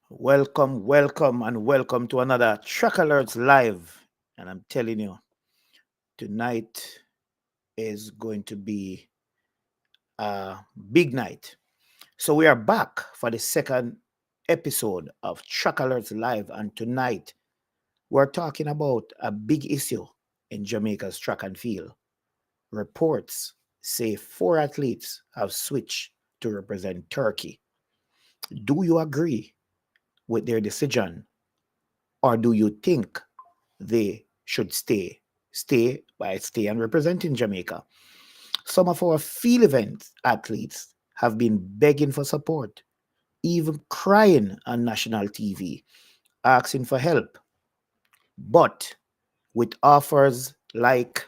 And welcome to another Trackalerts Live. And I'm telling you, tonight is going to be a big night. So we are back for the second episode of Trackalerts Live, and tonight we're talking about a big issue in Jamaica's track and field. Reports say four athletes have switched to represent Turkey. Do you agree with their decision, or do you think they should stay and representing Jamaica? Some of our field event athletes have been begging for support, even crying on national TV, asking for help. But with offers like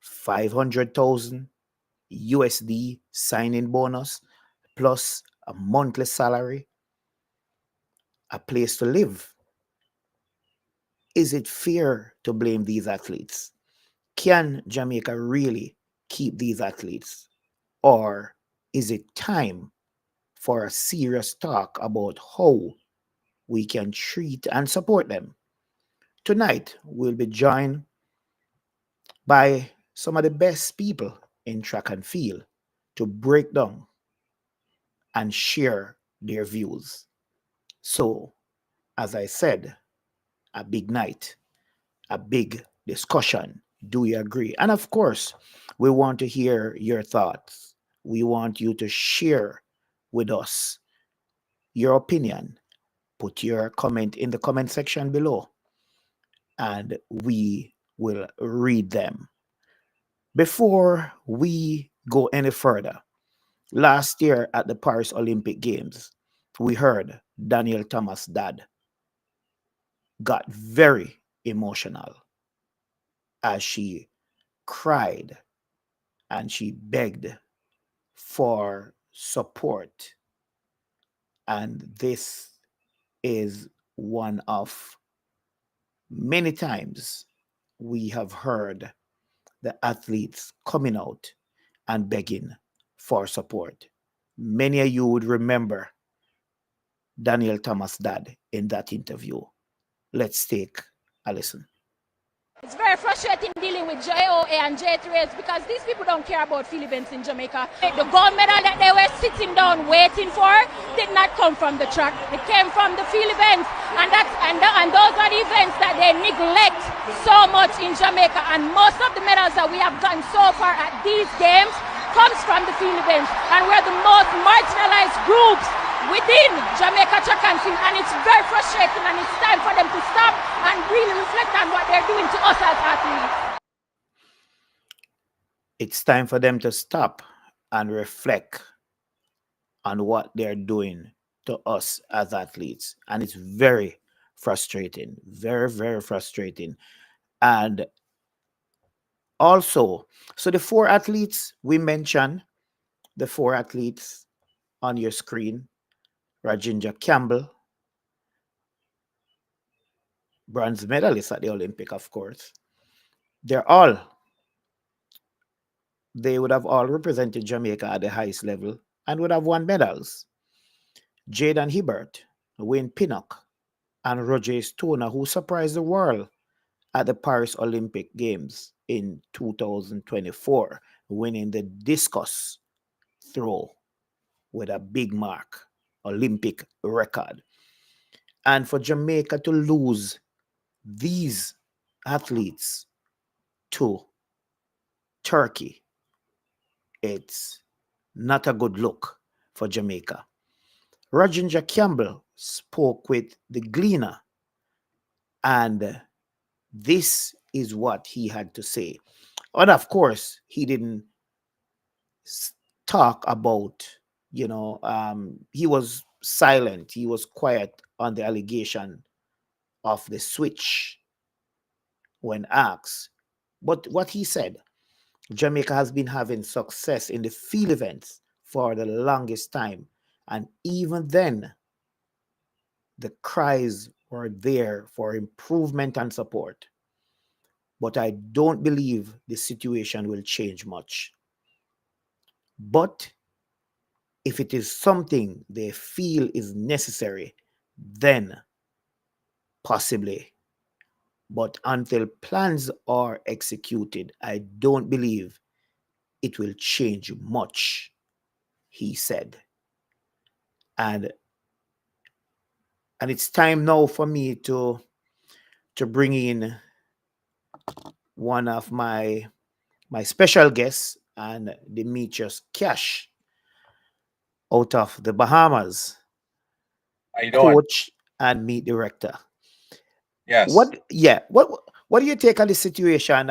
500,000 USD signing bonus plus a monthly salary, a place to live, is it fair to blame these athletes? Can Jamaica really keep these athletes? Or is it time for a serious talk about how we can treat and support them? Tonight, we'll be joined by some of the best people in track and field to break down and share their views. So, as I said, a big night, a big discussion. Do you agree? And of course, we want to hear your thoughts. We want you to share with us your opinion. Put your comment in the comment section below and we will read them. Before we go any further, last year at the Paris Olympic Games, we heard Daniel Thomas' dad got very emotional as she cried and she begged for support. And this is one of many times we have heard the athletes coming out and begging for support. Many of you would remember Daniel Thomas' dad in that interview. Let's take a listen. It's very frustrating dealing with JOA and J3S because these people don't care about field events in Jamaica. The gold medal that they were sitting down waiting for did not come from the track. It came from the field events, and those are the events that they neglect so much in Jamaica. And most of the medals that we have gotten so far at these games comes from the field events, and we're the most marginalized groups within Jamaica track and field, and it's very frustrating, and it's time for them to stop and really reflect on what they're doing to us as athletes. It's time for them to stop and reflect on what they're doing to us as athletes. And it's very frustrating, very, very frustrating. And also, so the four athletes we mentioned, the four athletes on your screen: Rajinja Campbell, bronze medalist at the Olympic, of course. They're all, they would have all represented Jamaica at the highest level and would have won medals. Jaden Hibbert, Wayne Pinnock, and Roger Stoner, who surprised the world at the Paris Olympic Games in 2024, winning the discus throw with a big mark, Olympic record. And for Jamaica to lose these athletes to Turkey, it's not a good look for Jamaica. Rajinja Campbell spoke with the Gleaner, and this is what he had to say. And of course, he didn't talk about, he was silent, he was quiet on the allegation of the switch when asked. But what he said, Jamaica has been having success in the field events for the longest time. And even then, the cries were there for improvement and support. But I don't believe the situation will change much. But if it is something they feel is necessary, then possibly. But until plans are executed, I don't believe it will change much, he said. And and it's time now for me to bring in one of my special guests and Demetrius Cash out of the Bahamas, How you doing? coach and meet director. Yes. What do you take on the situation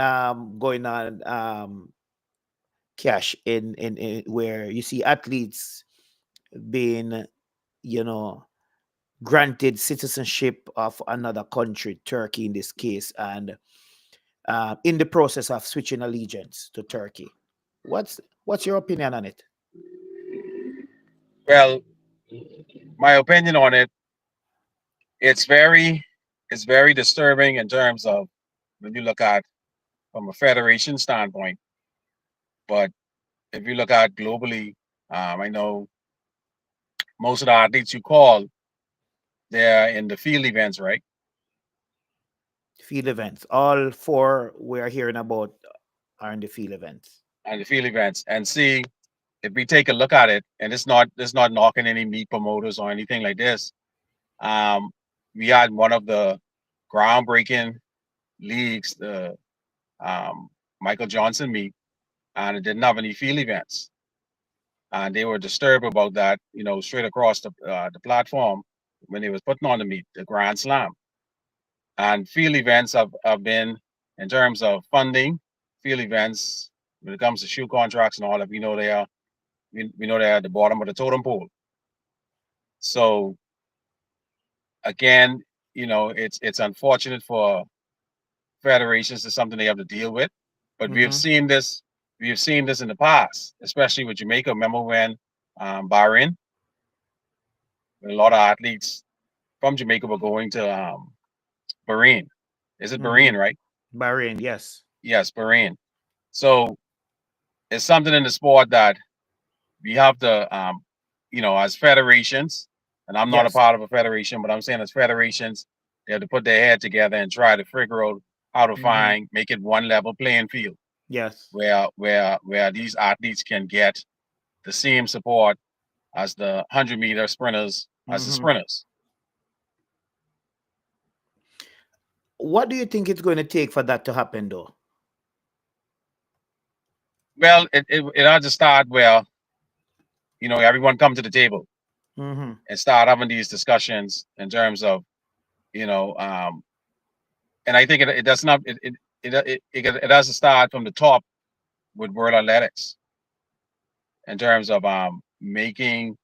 going on, Cash, in where you see athletes being, you know, granted citizenship of another country, Turkey in this case, and in the process of switching allegiance to Turkey? What's your opinion on it? Well, my opinion on it, it's very, it's very disturbing in terms of when you look at from a federation standpoint. But if you look at globally, I know most of the athletes you call, they're in the field events, right? Field events. All four we're hearing about are in the field events. And the field events, and see if we take a look at it, and it's not knocking any meat promoters or anything like this. Um, we had one of the groundbreaking leagues, the Michael Johnson meet, and it didn't have any field events, and they were disturbed about that. Straight across the platform when they was putting on the meet, the Grand Slam, and field events have been in terms of funding. Field events when it comes to shoe contracts and all that, we know they're at the bottom of the totem pole. So again, it's unfortunate for federations. It's something they have to deal with. But we have Mm-hmm. seen this. We have seen this in the past, especially with Jamaica. Remember when Bahrain, when a lot of athletes from Jamaica were going to Bahrain. Is it Mm-hmm. Bahrain, right? Bahrain, yes. Yes, Bahrain. So it's something in the sport that we have to, as federations, and I'm not a Yes. part of a federation, but I'm saying as federations, they have to put their head together and try to figure out how to Mm-hmm. make it one level playing field Yes. where these athletes can get the same support as the 100-meter sprinters, as the Mm-hmm. sprinters. What do you think it's going to take for that to happen, though? Well, it has to start where everyone come to the table Mm-hmm. and start having these discussions in terms of you know um, and I think it does not it has to start from the top with World Athletics in terms of making.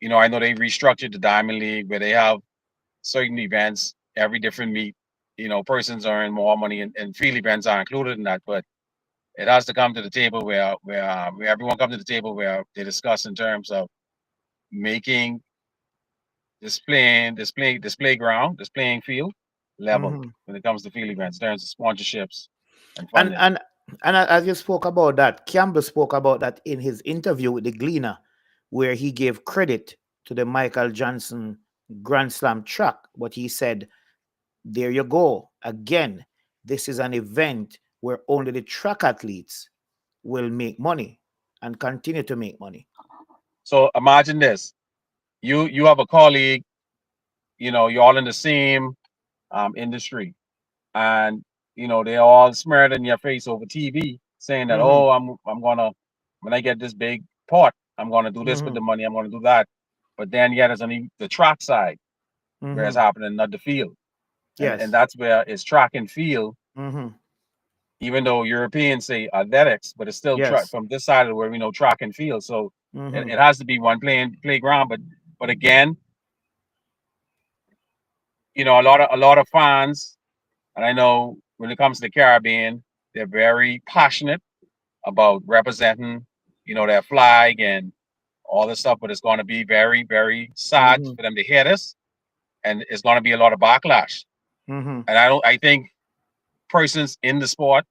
I know they restructured the Diamond League where they have certain events every different meet. Persons earn more money, and field events are included in that. But it has to come to the table where everyone comes to the table where they discuss in terms of making this playground, this playing field level Mm-hmm. when it comes to field events in terms of sponsorships and And funding. and as you spoke about that, Campbell spoke about that in his interview with the Gleaner, where he gave credit to the Michael Johnson Grand Slam track. But he said, "There you go again. This is an event where only the track athletes will make money and continue to make money." So imagine this: you have a colleague, you're all in the same industry, and they're all smeared in your face over TV saying that, Mm-hmm. oh, I'm gonna when I get this big pot, I'm gonna do this with Mm-hmm. the money, I'm gonna do that. But then yet there's only the track side where it's Mm-hmm. happening, not the field. And Yes. that's where it's track and field, Mm-hmm. even though Europeans say athletics, but it's still track Yes. from this side of the world, we know track and field. So Mm-hmm. it has to be one playground. But again, a lot of fans, and I know when it comes to the Caribbean, they're very passionate about representing, their flag and all this stuff. But it's going to be very, very sad Mm-hmm. for them to hear this, and it's going to be a lot of backlash. Mm-hmm. And I think persons in the sport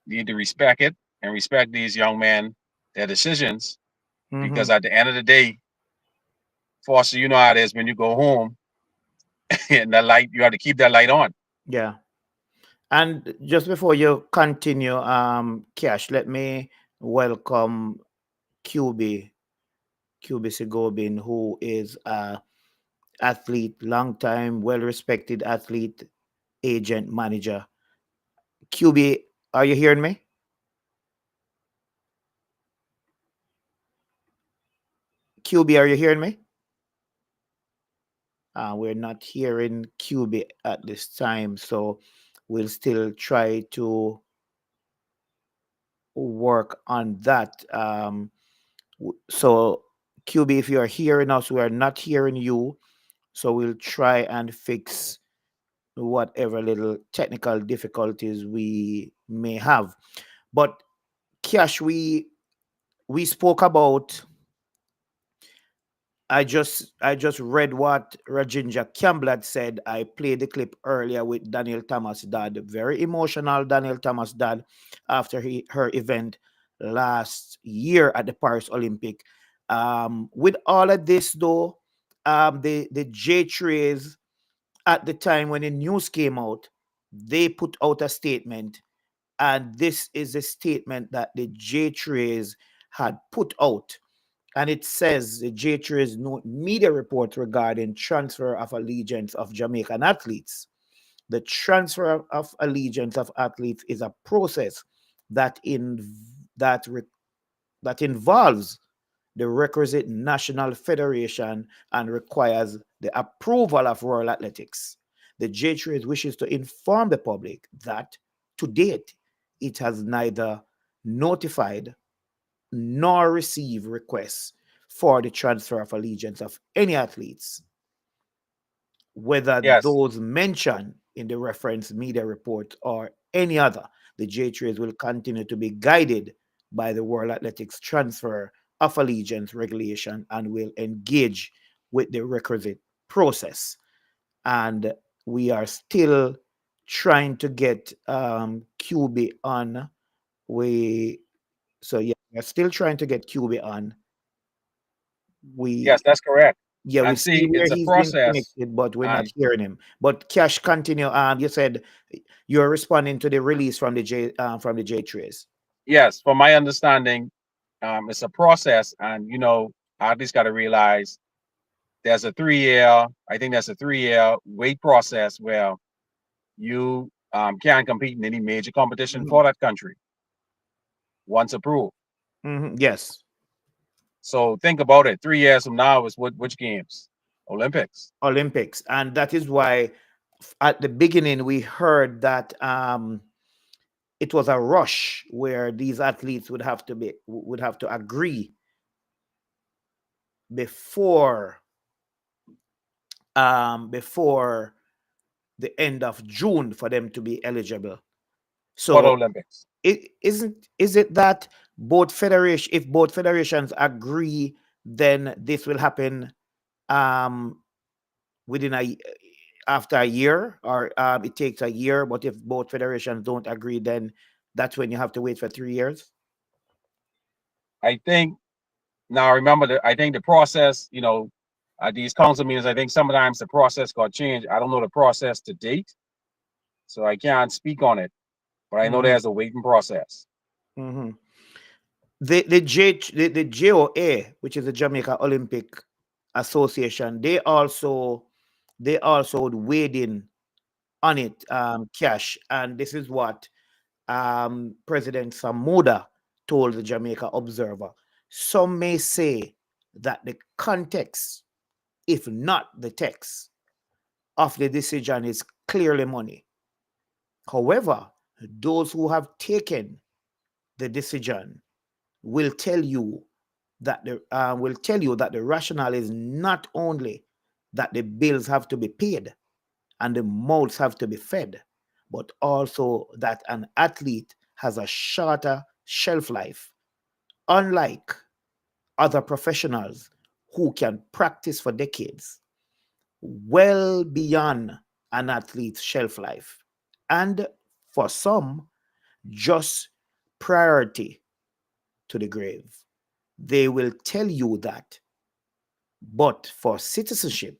need to respect it and respect these young men, their decisions, Mm-hmm. because at the end of the day, Foster, you know how it is when you go home. and that light, you have to keep that light on. Yeah. And just before you continue, Cash, let me welcome QB, QB Sigobin, who is a athlete, long time, well respected athlete, agent, manager. QB, are you hearing me? QB, are you hearing me? We're not hearing QB at this time, so we'll still try to work on that. So, QB, if you are hearing us, we are not hearing you. So we'll try and fix whatever little technical difficulties we may have. But Cash, we spoke about. I just read what Rajinja Campbell had said. I played the clip earlier with Daniel Thomas' dad. Very emotional Daniel Thomas' dad after her event last year at the Paris Olympic. With all of this though, the J Trays at the time when the news came out, they put out a statement, and this is a statement that the J Trays had put out, and it says the J3's media report regarding transfer of allegiance of Jamaican athletes. The transfer of allegiance of athletes is a process that that re, that involves the requisite national federation and requires the approval of Royal Athletics. The J3 wishes to inform the public that to date it has neither notified nor receive requests for the transfer of allegiance of any athletes, whether Yes, those mentioned in the reference media report or any other. The J-Trays will continue to be guided by the World Athletics Transfer of Allegiance regulation and will engage with the requisite process. And we are still trying to get QB on. We so yeah, we're still trying to get QB on. yes, We that's correct. Yeah, we And see see, where it's a he's been process. connected, but we're not And hearing him. But Cash, continue. You said you're responding to the release from the J Trace. yes, from my understanding, it's a process. And, athletes got to realize there's a 3 year, I think there's a 3 year wait process where you can't compete in any major competition Mhm. for that country once approved. Yes, So think about it. 3 years from now is which games? Olympics. Olympics, and that is why at the beginning we heard that it was a rush where these athletes would have to agree before before the end of June for them to be eligible. For the So Olympics. is it that both federations agree, then this will happen um within after a year, or it takes a year, but if both federations don't agree, then that's when you have to wait for 3 years. I think now remember that I think the process, these council meetings, I think sometimes the process got changed. I don't know the process to date, so I can't speak on it. But I know Hmm. there's a waiting process. Hmm. The JOA, which is the Jamaica Olympic Association, they also weighed in on it, Cash, and this is what President Samuda told the Jamaica Observer. Some may say that the context, if not the text, of the decision is clearly money. However, those who have taken the decision will tell you that the rationale is not only that the bills have to be paid and the mouths have to be fed, but also that an athlete has a shorter shelf life, unlike other professionals who can practice for decades, well beyond an athlete's shelf life. And for some, just priority to the grave. They will tell you that. But for citizenship,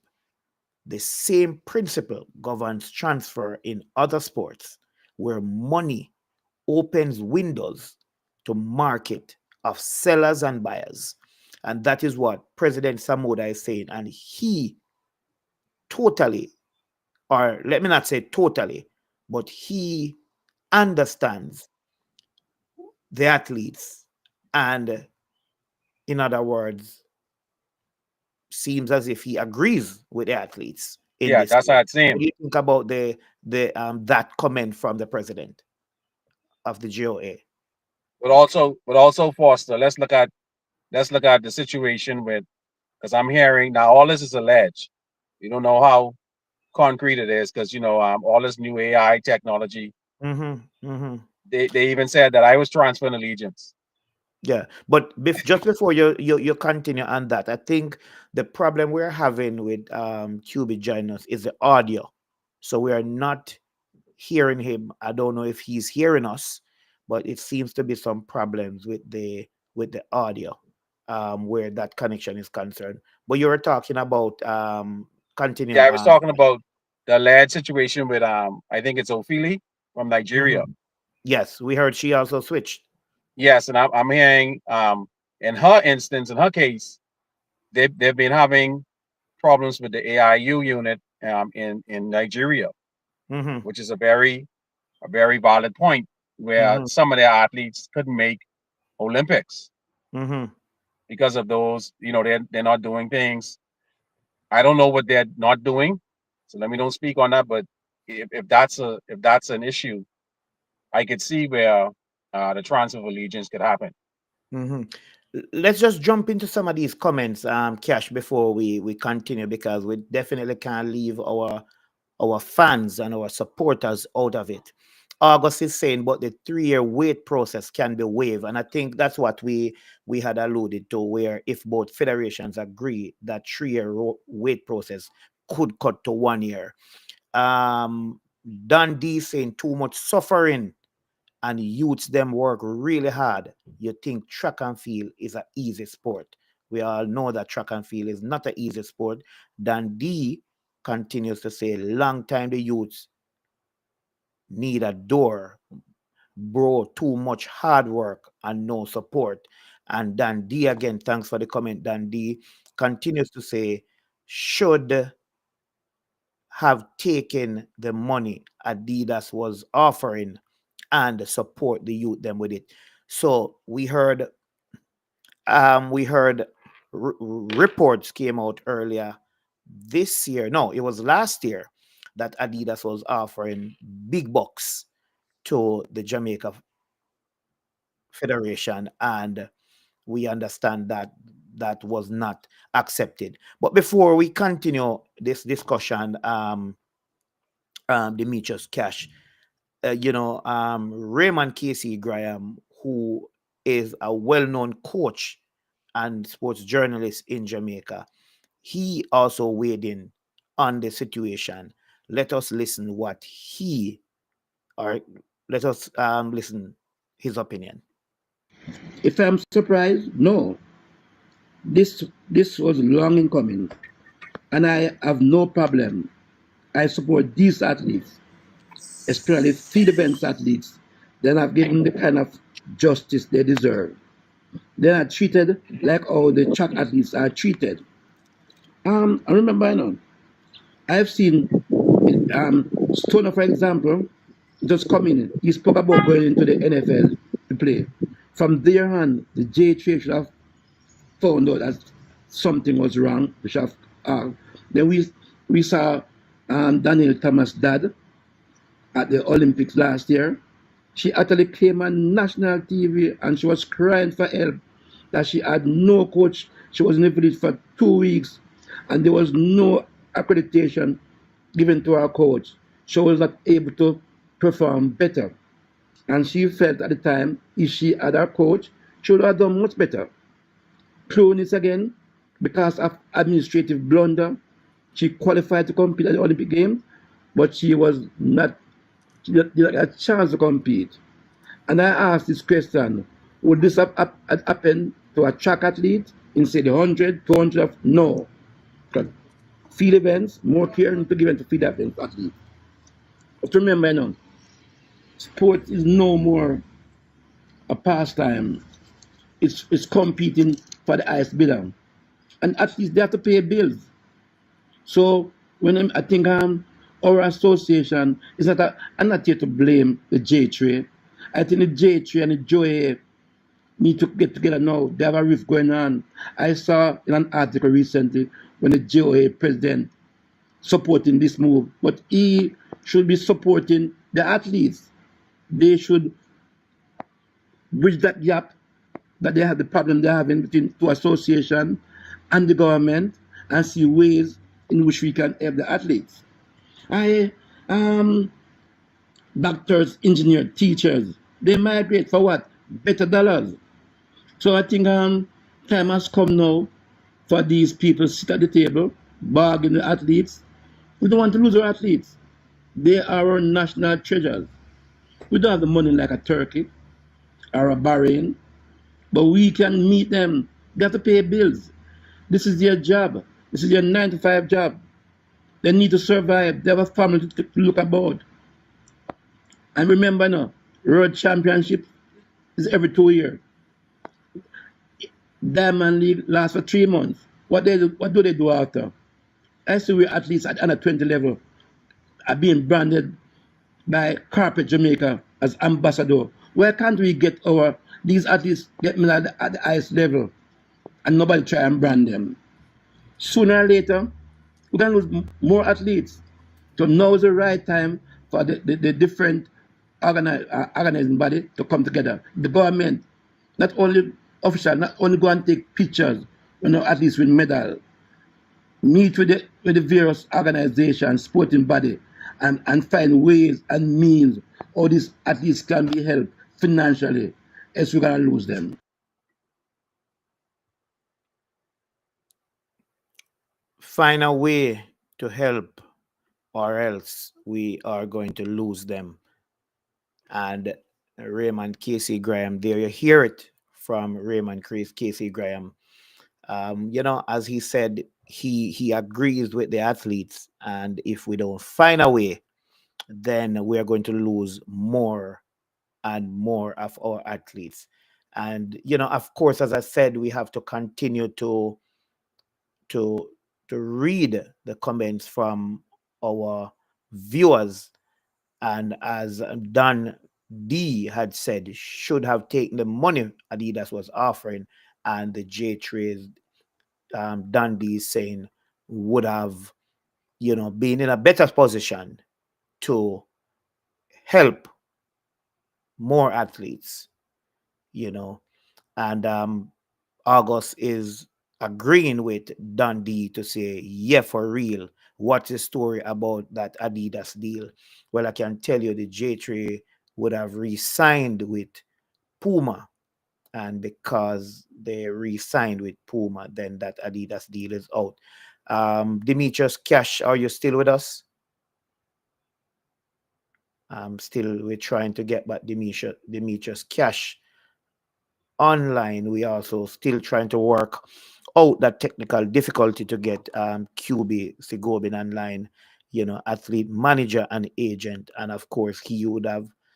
The same principle governs transfer in other sports where money opens windows to market of sellers and buyers. And that is what President Samoda is saying. And he totally, or let me not say totally, but he understands the athletes. And in other words, seems as if he agrees with the athletes in Yeah, this that's case. how it What seems. do you think about the that comment from the president of the GOA? But also, Foster, let's look at the situation with, because I'm hearing now all this is alleged. You don't know how concrete it is because all this new AI technology. Mm-hmm, mm-hmm. They even said that I was transferring allegiance. Yeah, but just before you continue on that, I think the problem we're having with QB joining us is the audio. So we are not hearing him. I don't know if he's hearing us, but it seems to be some problems with the audio where that connection is concerned. But you were talking about continue Yeah, I was talking about the alleged situation with I think it's Ophili from Nigeria. mhm. Yes, we heard she also switched. Yes, and I'm hearing in her instance, in her case, they've been having problems with the AIU unit in Nigeria, Mm-hmm, which is a very valid point where mm-hmm, some of their athletes couldn't make Olympics mm-hmm, because of those. They're not doing things. I don't know what they're not doing, so let me don't speak on that. But if that's an issue, I could see where the transfer of allegiance could happen. mm-hmm. Let's just jump into some of these comments, Cash, before we continue because we definitely can't leave our fans and our supporters out of it. August is saying, but the 3-year wait process can be waived, and I think that's what we had alluded to, where if both federations agree that 3-year wait process could cut to 1 year. Dundee saying too much suffering and youths them work really hard. You think track and field is an easy sport. We all know that track and field is not an easy sport. Dundee continues to say, long time the youths need a door, bro, too much hard work and no support. And Dundee, again, thanks for the comment. Dundee continues to say, should have taken the money Adidas was offering and support the youth them with it. So we heard reports came out earlier this year. No, it was last year that Adidas was offering big bucks to the Jamaica Federation, and we understand that that was not accepted. But before we continue this discussion, Demetrius Cash, Raymond Casey Graham, who is a well-known coach and sports journalist in Jamaica, he also weighed in on the situation. Let us listen what he or let us listen his opinion. If I'm surprised, no. This was long in coming, and I have no problem. I support these athletes, especially field events athletes. Then I've given the kind of justice they deserve. They are treated like how the track athletes are treated. I remember, I've seen Stoner, for example, just come in. He spoke about going into the NFL to play. From there on, the J3 should have found out that something was wrong. We should have, then we saw Daniel Thomas' dad at the Olympics last year. She actually came on national TV and she was crying for help that she had no coach. She was in the village for 2 weeks and there was no accreditation given to her coach. She was not able to perform better. And she felt at the time if she had her coach, she would have done much better. Clunis again, because of administrative blunder, she qualified to compete at the Olympic Games, but she was not, she did not get a chance to compete. And I asked this question, would this have happen to a track athlete in say the 100, 200? No. field events, more care to given to field events athletes. But remember, sport is no more a pastime. It's competing for the highest bidder. And at least they have to pay bills. So I think our association is not I'm not here to blame the J Trade. I think the J Trade and the Joy need to get together now. They have a rift going on. I saw in an article recently when the JOA president supporting this move, but he should be supporting the athletes. They should bridge that gap that they have the problem they're having between two association and the government and see ways in which we can help the athletes. I doctors, engineers, teachers, they migrate for what? Better dollars. So I think time has come now for these people to sit at the table, bargain the athletes. We don't want to lose our athletes. They are our national treasures. We don't have the money like a Turkey or a Bahrain, but we can meet them. They have to pay bills. This is their job. This is their 9 to 5 job. They need to survive. They have a family to look about. And remember now, World Championship is every 2 years. Diamond League lasts for 3 months. What do they do after? I see we athletes at under 20 level are being branded by Carpet Jamaica as ambassador. Why can't we get these athletes get medal at the highest level and nobody try and brand them? Sooner or later, we're going to lose more athletes. So now is the right time for the different organizing body to come together. The government, not only official, not only go and take pictures when athletes win medal, meet with the various organizations, sporting body, and find ways and means how these athletes can be helped financially, else we're going to lose them. Find a way to help, or else we are going to lose them. And Raymond Casey Graham, there you hear it from Raymond Casey Graham. As he said, he agrees with the athletes, and if we don't find a way, then we are going to lose more and more of our athletes. And of course, as I said, we have to continue to to read the comments from our viewers. And as Don D had said, should have taken the money Adidas was offering, and the J Trade, Don D is saying, would have been in a better position to help more athletes. you know and August is agreeing with Dundee to say, yeah, for real. What's the story about that Adidas deal? Well, I can tell you the J3 would have re-signed with Puma, and because they re-signed with Puma, then that Adidas deal is out. Demetrius Cash, are you still with us? We're trying to get back Demetrius Cash online. We also still trying to work out that technical difficulty to get QB Sigobin online, athlete manager and agent. And of course he would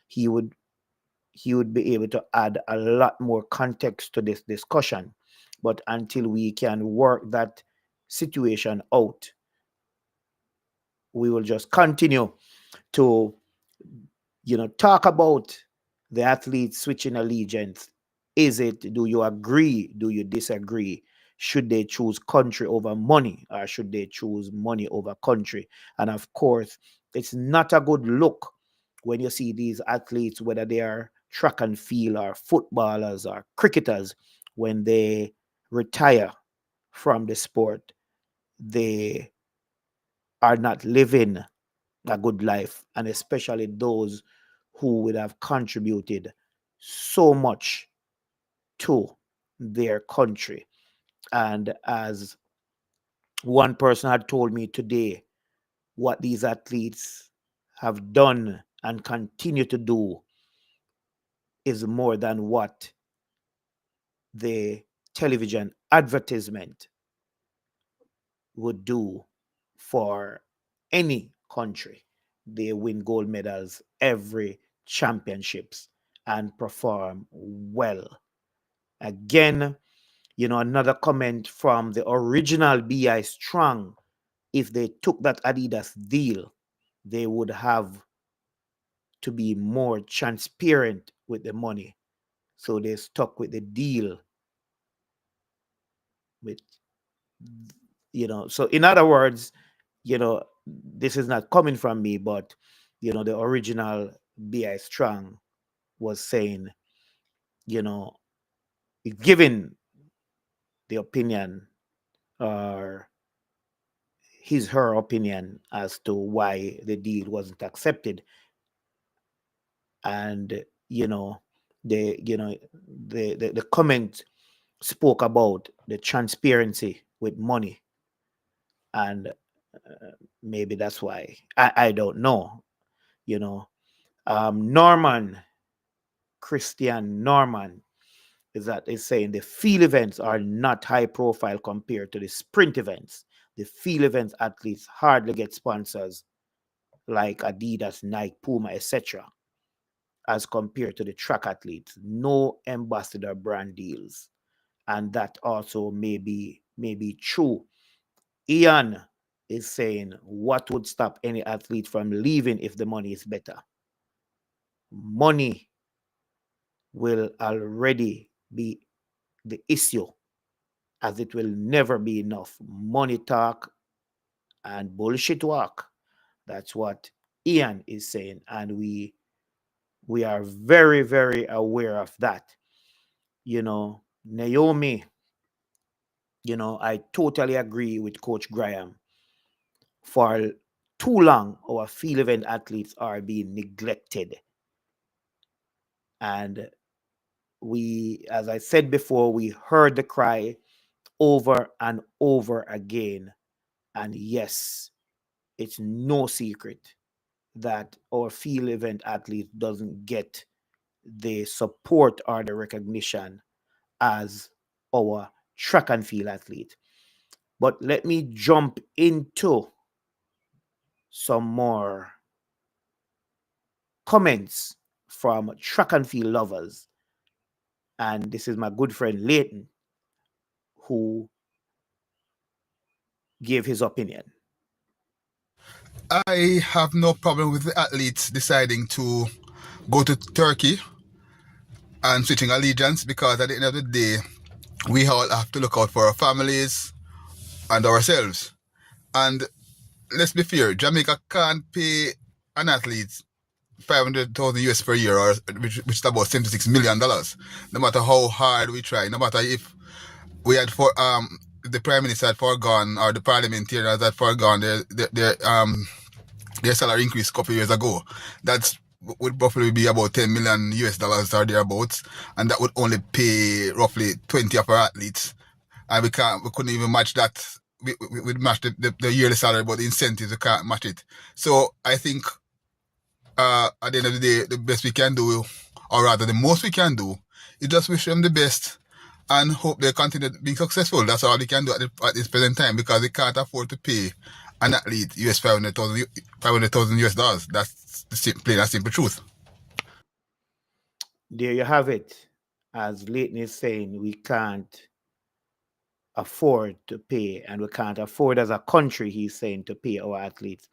he would be able to add a lot more context to this discussion. But until we can work that situation out, we will just continue to talk about the athletes switching allegiance. Do you agree? Do you disagree? Should they choose country over money, or should they choose money over country? And of course, it's not a good look when you see these athletes, whether they are track and field or footballers or cricketers, when they retire from the sport, they are not living a good life, and especially those who would have contributed so much to their country. And as one person had told me today, what these athletes have done and continue to do is more than what the television advertisement would do for any country. They win gold medals every championships and perform well. Again, another comment from the original BI Strong. If they took that Adidas deal, they would have to be more transparent with the money. So they stuck with the deal with, so in other words, this is not coming from me, but, the original BI Strong was saying, you know, giving the opinion or her opinion as to why the deal wasn't accepted. And, the comment spoke about the transparency with money. And maybe that's why. I don't know. You know, Norman, Christian Norman, is saying the field events are not high profile compared to the sprint events. The field events athletes hardly get sponsors like Adidas, Nike, Puma, etc. as compared to the track athletes. No ambassador brand deals. And that also may be true. Ian is saying, what would stop any athlete from leaving if the money is better? Money will already be the issue, as it will never be enough. Money talk and bullshit walk. That's what Ian is saying. And we are very, very aware of that. Naomi, I totally agree with Coach Graham. For too long, our field event athletes are being neglected. And as I said before, we heard the cry over and over again. And yes, it's no secret that our field event athlete doesn't get the support or the recognition as our track and field athlete. But let me jump into some more comments from track and field lovers. And this is my good friend Leighton, who gave his opinion. I have no problem with the athletes deciding to go to Turkey and switching allegiance, because at the end of the day, we all have to look out for our families and ourselves. And let's be fair, Jamaica can't pay an athlete 500,000 US per year, or which is about $76 million. No matter how hard we try, no matter if we had the Prime Minister had foregone, or the parliamentarians had foregone their salary increase a couple of years ago. That would roughly be about 10 million US dollars or thereabouts, and that would only pay roughly 20 of our athletes. And we couldn't even match that. We'd match the yearly salary, but the incentives, we can't match it. So I think at the end of the day, the best we can do, or rather the most we can do, is just wish them the best and hope they continue being successful. That's all we can do at this present time, because they can't afford to pay an athlete US 500,000 US dollars. That's the plain and simple truth. There you have it. As Leighton is saying, we can't afford to pay, and we can't afford as a country, he's saying, to pay our athletes.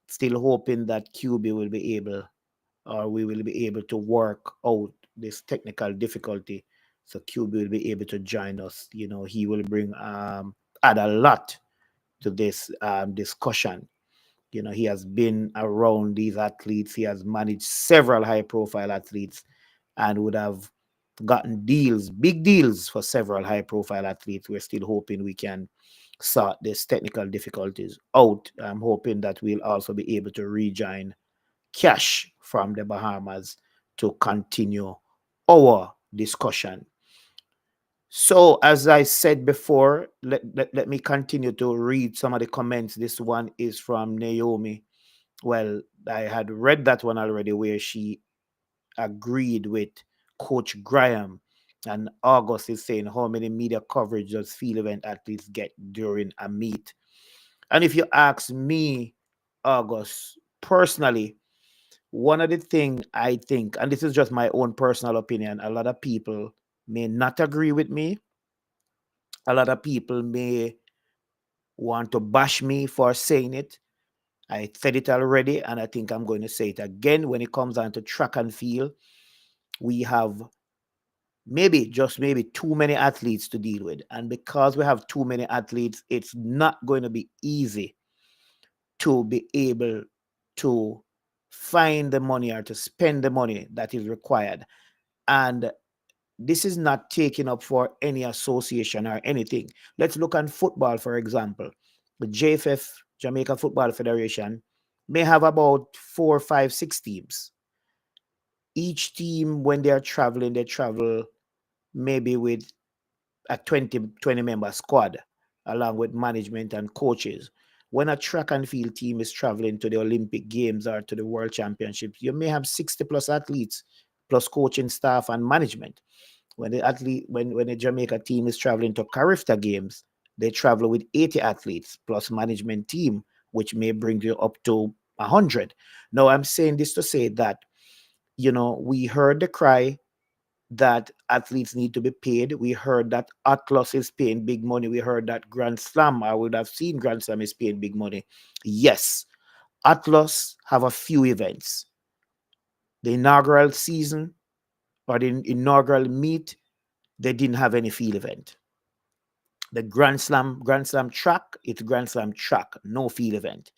Still hoping that QB will be able, or we will be able to work out this technical difficulty. So QB will be able to join us. He will add a lot to this discussion. He has been around these athletes. He has managed several high profile athletes and would have gotten deals, big deals for several high profile athletes. We're still hoping we can sort these technical difficulties out. I'm hoping that we'll also be able to rejoin Cash from the Bahamas to continue our discussion. So, as I said before, let me continue to read some of the comments. This one is from Naomi. Well, I had read that one already, where she agreed with Coach Graham. And August is saying, how many media coverage does field event athletes get during a meet? And if you ask me, August, personally, one of the things I think, and this is just my own personal opinion, a lot of people may not agree with me. A lot of people may want to bash me for saying it. I said it already, and I think I'm going to say it again. When it comes down to track and field, we have maybe, just maybe, too many athletes to deal with. And because we have too many athletes, it's not going to be easy to be able to find the money or to spend the money that is required. And this is not taken up for any association or anything. Let's look at football, for example. The JFF, Jamaica Football Federation, may have about 4, 5, 6 teams. Each team, when they are traveling, they travel maybe with a 20 member squad, along with management and coaches. When a track and field team is traveling to the Olympic Games or to the World Championships, you may have 60 plus athletes, plus coaching staff and management. When the Jamaica team is traveling to Carifta Games, they travel with 80 athletes plus management team, which may bring you up to 100. Now, I'm saying this to say that, we heard the cry that athletes need to be paid. We heard that Atlas is paying big money. We heard that Grand Slam, I would have seen Grand Slam is paying big money. Yes, Atlas have a few events. The inaugural season or the inaugural meet, they didn't have any field event. The Grand Slam track, it's Grand Slam track, no field event.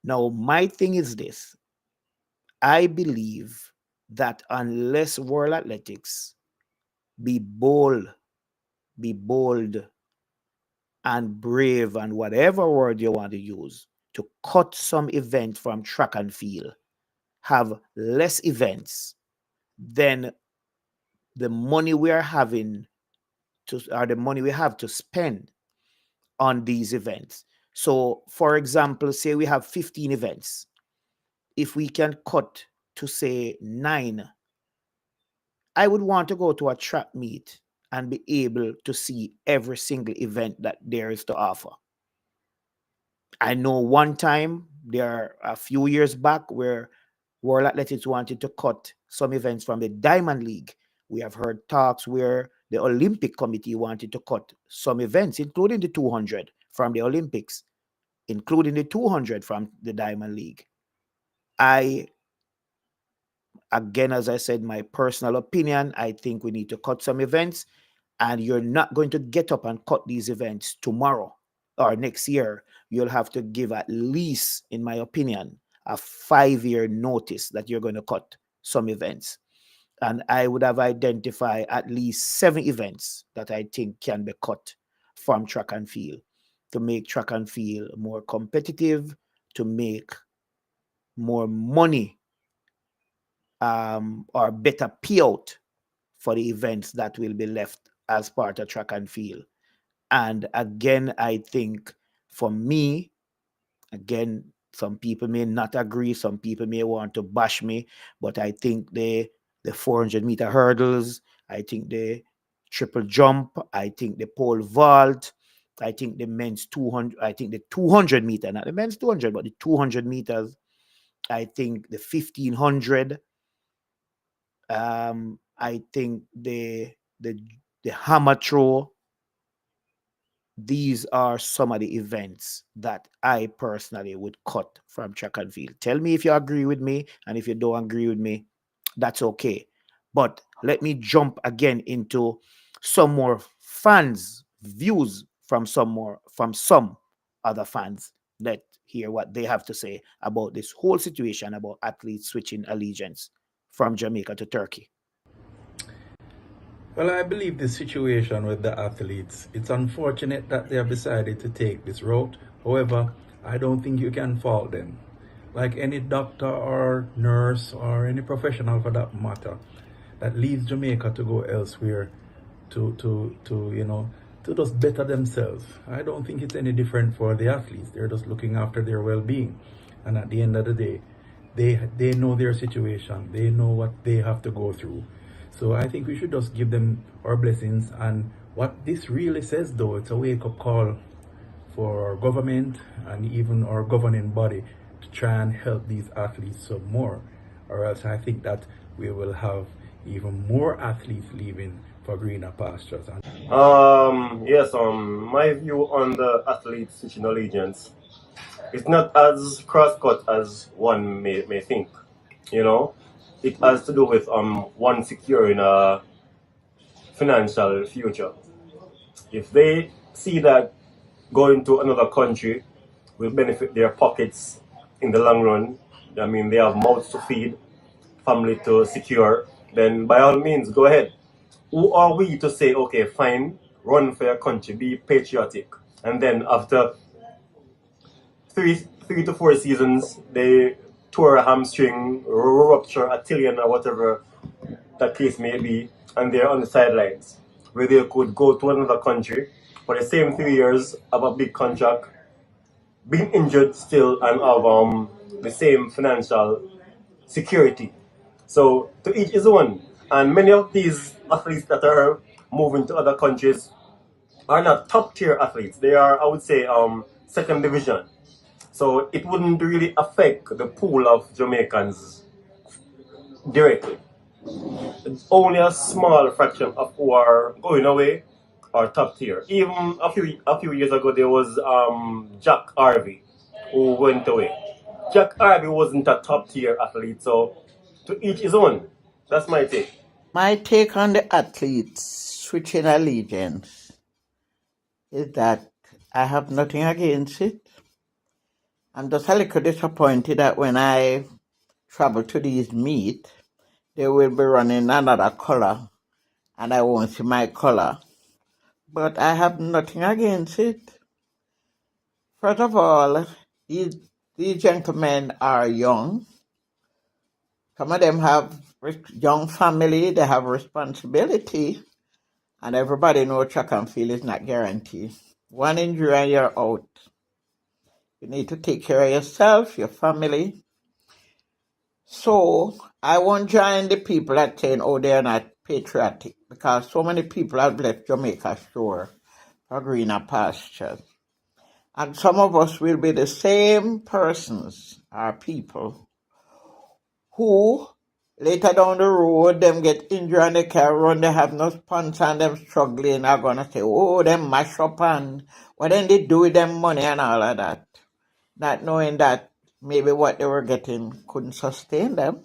Now, my thing is this. I believe that unless World Athletics be bold and brave and whatever word you want to use to cut some event from track and field, have less events, then the money we are having the money we have to spend on these events. So, for example, say we have 15 events. If we can cut to say 9, I would want to go to a track meet and be able to see every single event that there is to offer. I know one time, there a few years back, where World Athletics wanted to cut some events from the Diamond League. We have heard talks where the Olympic Committee wanted to cut some events, including the 200 from the Olympics, including the 200 from the Diamond League. Again, as I said, my personal opinion, I think we need to cut some events, and you're not going to get up and cut these events tomorrow or next year. You'll have to give, at least, in my opinion, a 5-year notice that you're going to cut some events. And I would have identified at least 7 events that I think can be cut from track and field to make track and field more competitive, to make more money or better payout for the events that will be left as part of track and field. And again, I think, for me, again, some people may not agree, some people may want to bash me, but I think the 400-meter hurdles, I think the triple jump, I think the pole vault, I think the men's 200, I think the 200 meter, not the men's 200, but the 200 meters, I think the 1500, I think the hammer throw. These are some of the events that I personally would cut from track and field. Tell me if you agree with me, and if you don't agree with me, that's okay. But let me jump again into some more fans' views from some other fans. Let's hear what they have to say about this whole situation about athletes switching allegiance from Jamaica to Turkey. Well, I believe the situation with the athletes, it's unfortunate that they have decided to take this route. However, I don't think you can fault them. Like any doctor or nurse or any professional for that matter that leaves Jamaica to go elsewhere to just better themselves. I don't think it's any different for the athletes. They're just looking after their well-being. And at the end of the day, they know their situation. They know what they have to go through. So I think we should just give them our blessings. And what this really says, though, it's a wake-up call for our government and even our governing body to try and help these athletes some more, or else I think that we will have even more athletes leaving for greener pastures. Yes, my view on the athletes switching allegiance is not as cross-cut as one may think. You know, it has to do with one securing a financial future. If they see that going to another country will benefit their pockets in the long run, I mean, they have mouths to feed, family to secure, then by all means, go ahead. Who are we to say, okay, fine, run for your country, be patriotic, and then after three to four seasons, they tore a hamstring, rupture a tilion, or whatever that case may be, and they're on the sidelines, where they could go to another country for the same 3 years, have a big contract, being injured still, and have the same financial security. So to each his own. And many of these athletes that are moving to other countries are not top tier athletes. They are, I would say, second division. So it wouldn't really affect the pool of Jamaicans directly. It's only a small fraction of who are going away are top tier. Even a few years ago, there was Jack Harvey who went away. Jack Harvey wasn't a top tier athlete, so to each his own. That's my take. My take on the athletes switching allegiance is that I have nothing against it. I'm just a little disappointed that when I travel to these meets, they will be running another color and I won't see my color. But I have nothing against it. First of all, these gentlemen are young. Some of them have young family, they have responsibility, and everybody knows track and field is not guaranteed. One injury and you're out. You need to take care of yourself, your family. So I won't join the people that saying, oh, they're not patriotic, because so many people have left Jamaica shore for greener pastures. And some of us will be the same persons or people who later down the road, them get injured and they can't run, they have no sponsor and them struggling, are going to say, oh, them mash up and what then they do with them money and all of that. Not knowing that maybe what they were getting couldn't sustain them.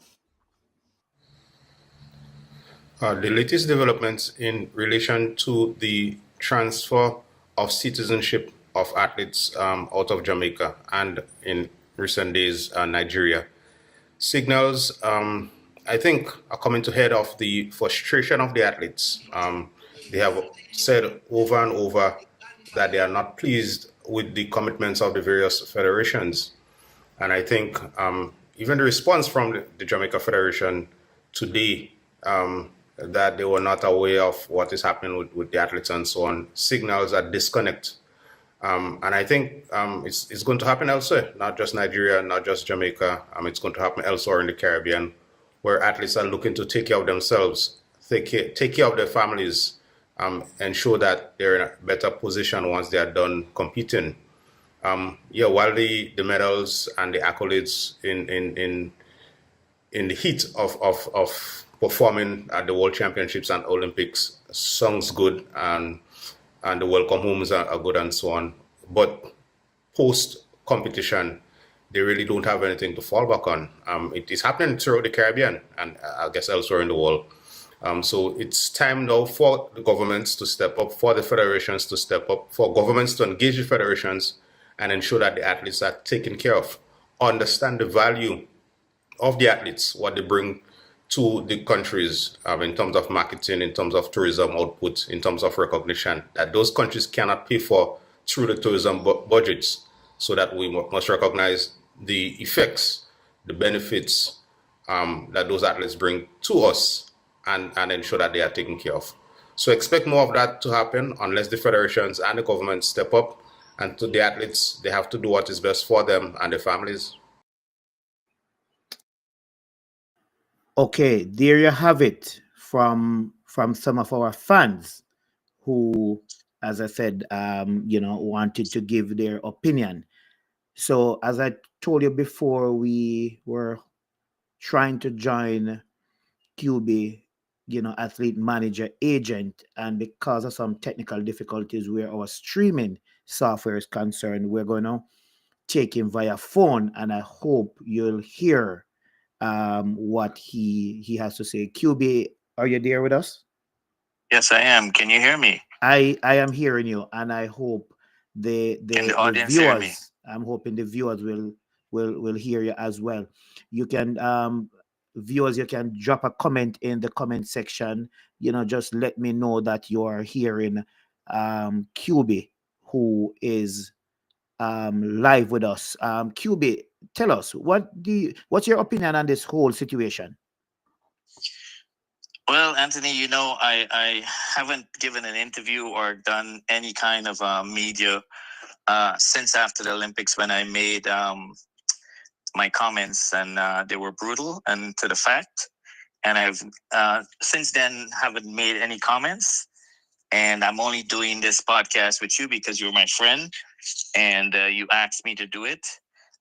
The latest developments in relation to the transfer of citizenship of athletes out of Jamaica and in recent days, Nigeria, signals, I think, are coming to head of the frustration of the athletes. They have said over and over that they are not pleased with the commitments of the various federations. And I think even the response from the Jamaica Federation today, that they were not aware of what is happening with the athletes and so on, signals a disconnect. And I think it's going to happen elsewhere, not just Nigeria, not just Jamaica. It's going to happen elsewhere in the Caribbean, where athletes are looking to take care of themselves, take care of their families, ensure that they're in a better position once they are done competing. While the medals and the accolades in the heat of performing at the World Championships and Olympics sounds good, and the welcome homes are good and so on. But post competition, they really don't have anything to fall back on. It is happening throughout the Caribbean and I guess elsewhere in the world. So it's time now for the governments to step up, for the federations to step up, for governments to engage the federations and ensure that the athletes are taken care of, understand the value of the athletes, what they bring to the countries in terms of marketing, in terms of tourism output, in terms of recognition, that those countries cannot pay for through the tourism budgets, so that we must recognize the effects, the benefits that those athletes bring to us and ensure that they are taken care of. So expect more of that to happen unless the federations and the government step up, and to the athletes, they have to do what is best for them and their families. Okay, there you have it from some of our fans who as I said, wanted to give their opinion. So, as I told you before, we were trying to join QB, athlete manager agent, and because of some technical difficulties where our streaming software is concerned, we're going to take him via phone, and I hope you'll hear what he has to say. QB, are you there with us? Yes, I am. Can you hear me? I am hearing you, and I hope Can the the audience hear me? viewers. I'm hoping the viewers will hear you as well. You can viewers, you can drop a comment in the comment section. Just let me know that you are hearing QB, who is live with us. QB, tell us what's your opinion on this whole situation? Well, Anthony, I haven't given an interview or done any kind of media since after the Olympics when I made my comments, and they were brutal and to the fact. And I've since then haven't made any comments. And I'm only doing this podcast with you because you're my friend and you asked me to do it.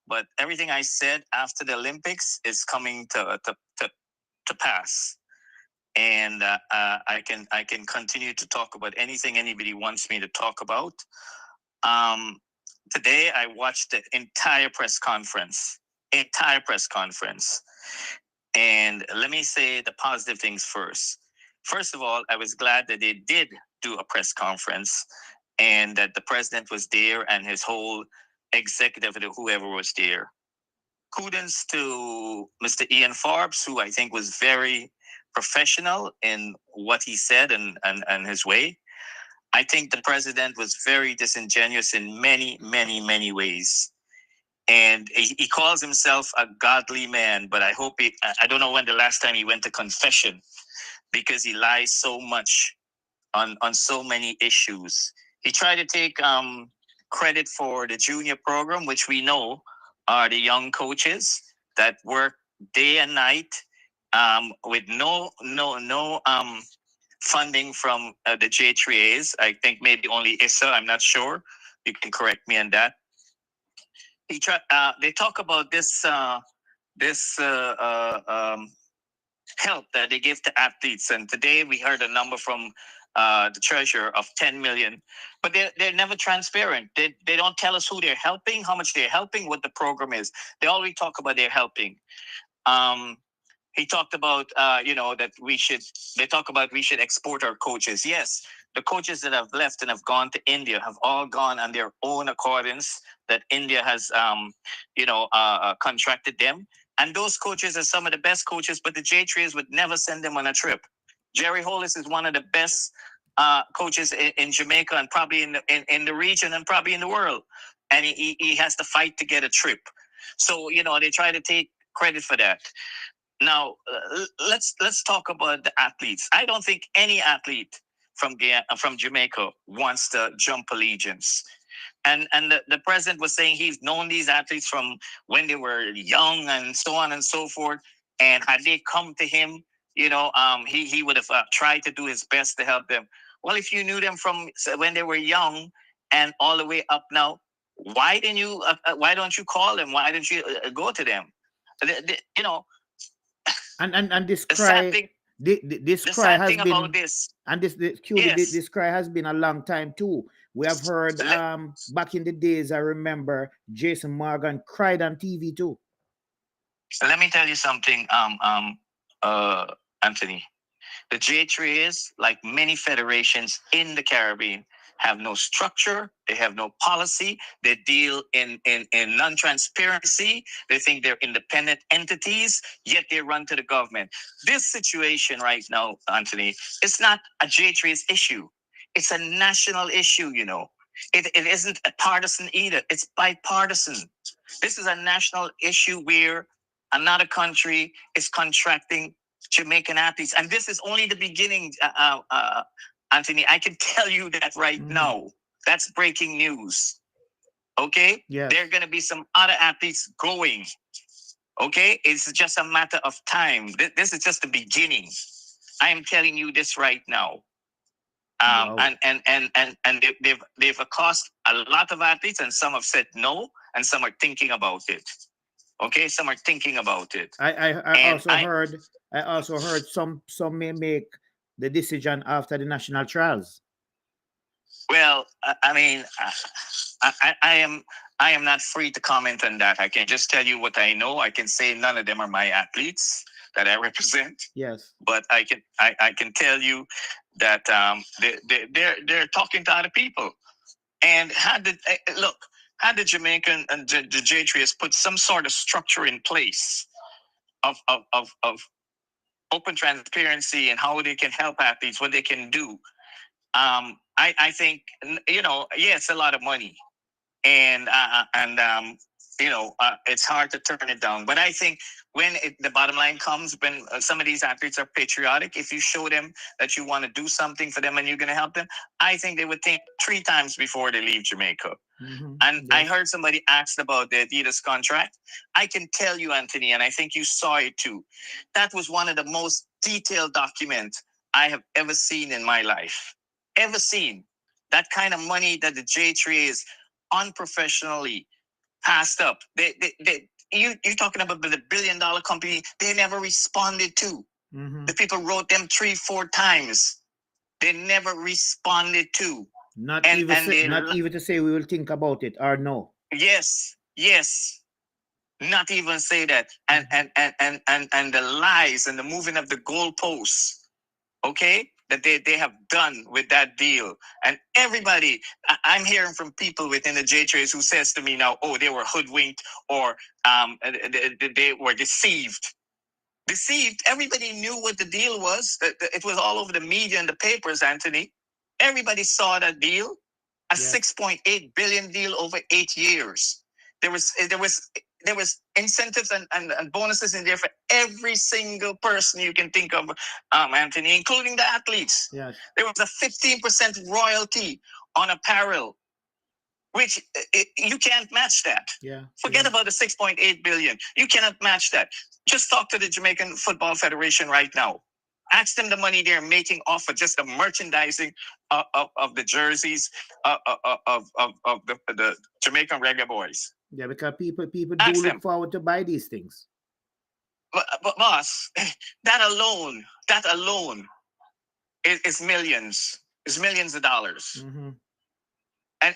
But everything I said after the Olympics is coming to pass. And I can continue to talk about anything anybody wants me to talk about. Um, Today I watched the entire press conference, and let me say the positive things first. First of all, I was glad that they did do a press conference, and that the president was there and his whole executive, whoever was there. Kudos to Mr. Ian Forbes, who I think was very professional in what he said and his way. I think the president was very disingenuous in many, many, many ways. And he calls himself a godly man, but I hope I don't know when the last time he went to confession, because he lies so much on so many issues. He tried to take credit for the junior program, which we know are the young coaches that work day and night with no funding from the J3As. I think maybe only ISA. I'm not sure. You can correct me on that. They talk about this help that they give to athletes, and today we heard a number from the treasurer of 10 million, but they're never transparent. They don't tell us who they're helping, how much they're helping, what the program is. They always talk about they're helping. He talked about, that they talk about we should export our coaches. Yes, the coaches that have left and have gone to India have all gone on their own accordance, that India has, contracted them. And those coaches are some of the best coaches, but the J3s would never send them on a trip. Jerry Hollis is one of the best coaches in Jamaica, and probably in the region, and probably in the world. And he has to fight to get a trip. So, they try to take credit for that. Now, let's talk about the athletes. I don't think any athlete from Jamaica wants to jump allegiance. And the president was saying he's known these athletes from when they were young and so on and so forth. And had they come to him, he would have tried to do his best to help them. Well, if you knew them from when they were young and all the way up now, why didn't you? Why don't you call them? Why didn't you go to them? And this The cry, sad thing, this the cry sad has thing been, about this, and this yes. this cry has been a long time too. We have heard back in the days, I remember Jason Morgan cried on TV too. Let me tell you something, Anthony. The J3 like many federations in the Caribbean, have no structure. They have no policy. They deal in non-transparency. They think they're independent entities, yet they run to the government. This situation right now, Anthony, it's not a J3's issue. It's a national issue, It isn't a partisan either. It's bipartisan. This is a national issue where another country is contracting Jamaican athletes. And this is only the beginning, Anthony. I can tell you that right now. That's breaking news. Okay? Yes. There are going to be some other athletes going. Okay? It's just a matter of time. This is just the beginning. I am telling you this right now. Wow. And they've cost a lot of athletes, and some have said no, and some are thinking about it. Okay, some are thinking about it. I also heard some may make the decision after the national trials. Well, I mean, I am not free to comment on that. I can just tell you what I know. I can say none of them are my athletes that I represent. Yes. But I can tell you that they're talking to other people. And had the Jamaican and the J3s put some sort of structure in place of open transparency and how they can help athletes, what they can do. I think, it's a lot of money, and it's hard to turn it down. But I think when the bottom line comes, when some of these athletes are patriotic, if you show them that you want to do something for them and you're going to help them, I think they would think 3 times before they leave Jamaica. Mm-hmm. And Yes. I heard somebody asked about the Adidas contract. I can tell you, Anthony, and I think you saw it too, that was one of the most detailed documents I have ever seen in my life. Ever seen. That kind of money that the J3 is unprofessionally passed up. You're talking about the $1 billion company they never responded to. Mm-hmm. The people wrote them 3-4 times. They never responded to. Not even to say we will think about it or no. Yes. Not even say that. And the lies and the moving of the goalposts, okay, that they have done with that deal. And everybody, I'm hearing from people within the J3s who says to me now, oh, they were hoodwinked, or they were deceived. Everybody knew what the deal was. It was all over the media and the papers, Anthony. Everybody saw that deal. A 6.8 billion deal over 8 years. There was incentives and bonuses in there for every single person you can think of, Anthony, including the athletes. Yes. There was a 15% royalty on apparel, which you can't match that. Yeah. Forget about the 6.8 billion. You cannot match that. Just talk to the Jamaican Football Federation right now. Ask them the money they're making off of just the merchandising of the jerseys of the Jamaican Reggae Boys. Yeah, because people Ask do them. look forward to buy these things. But boss, that alone is millions. Is millions of dollars. Mm-hmm.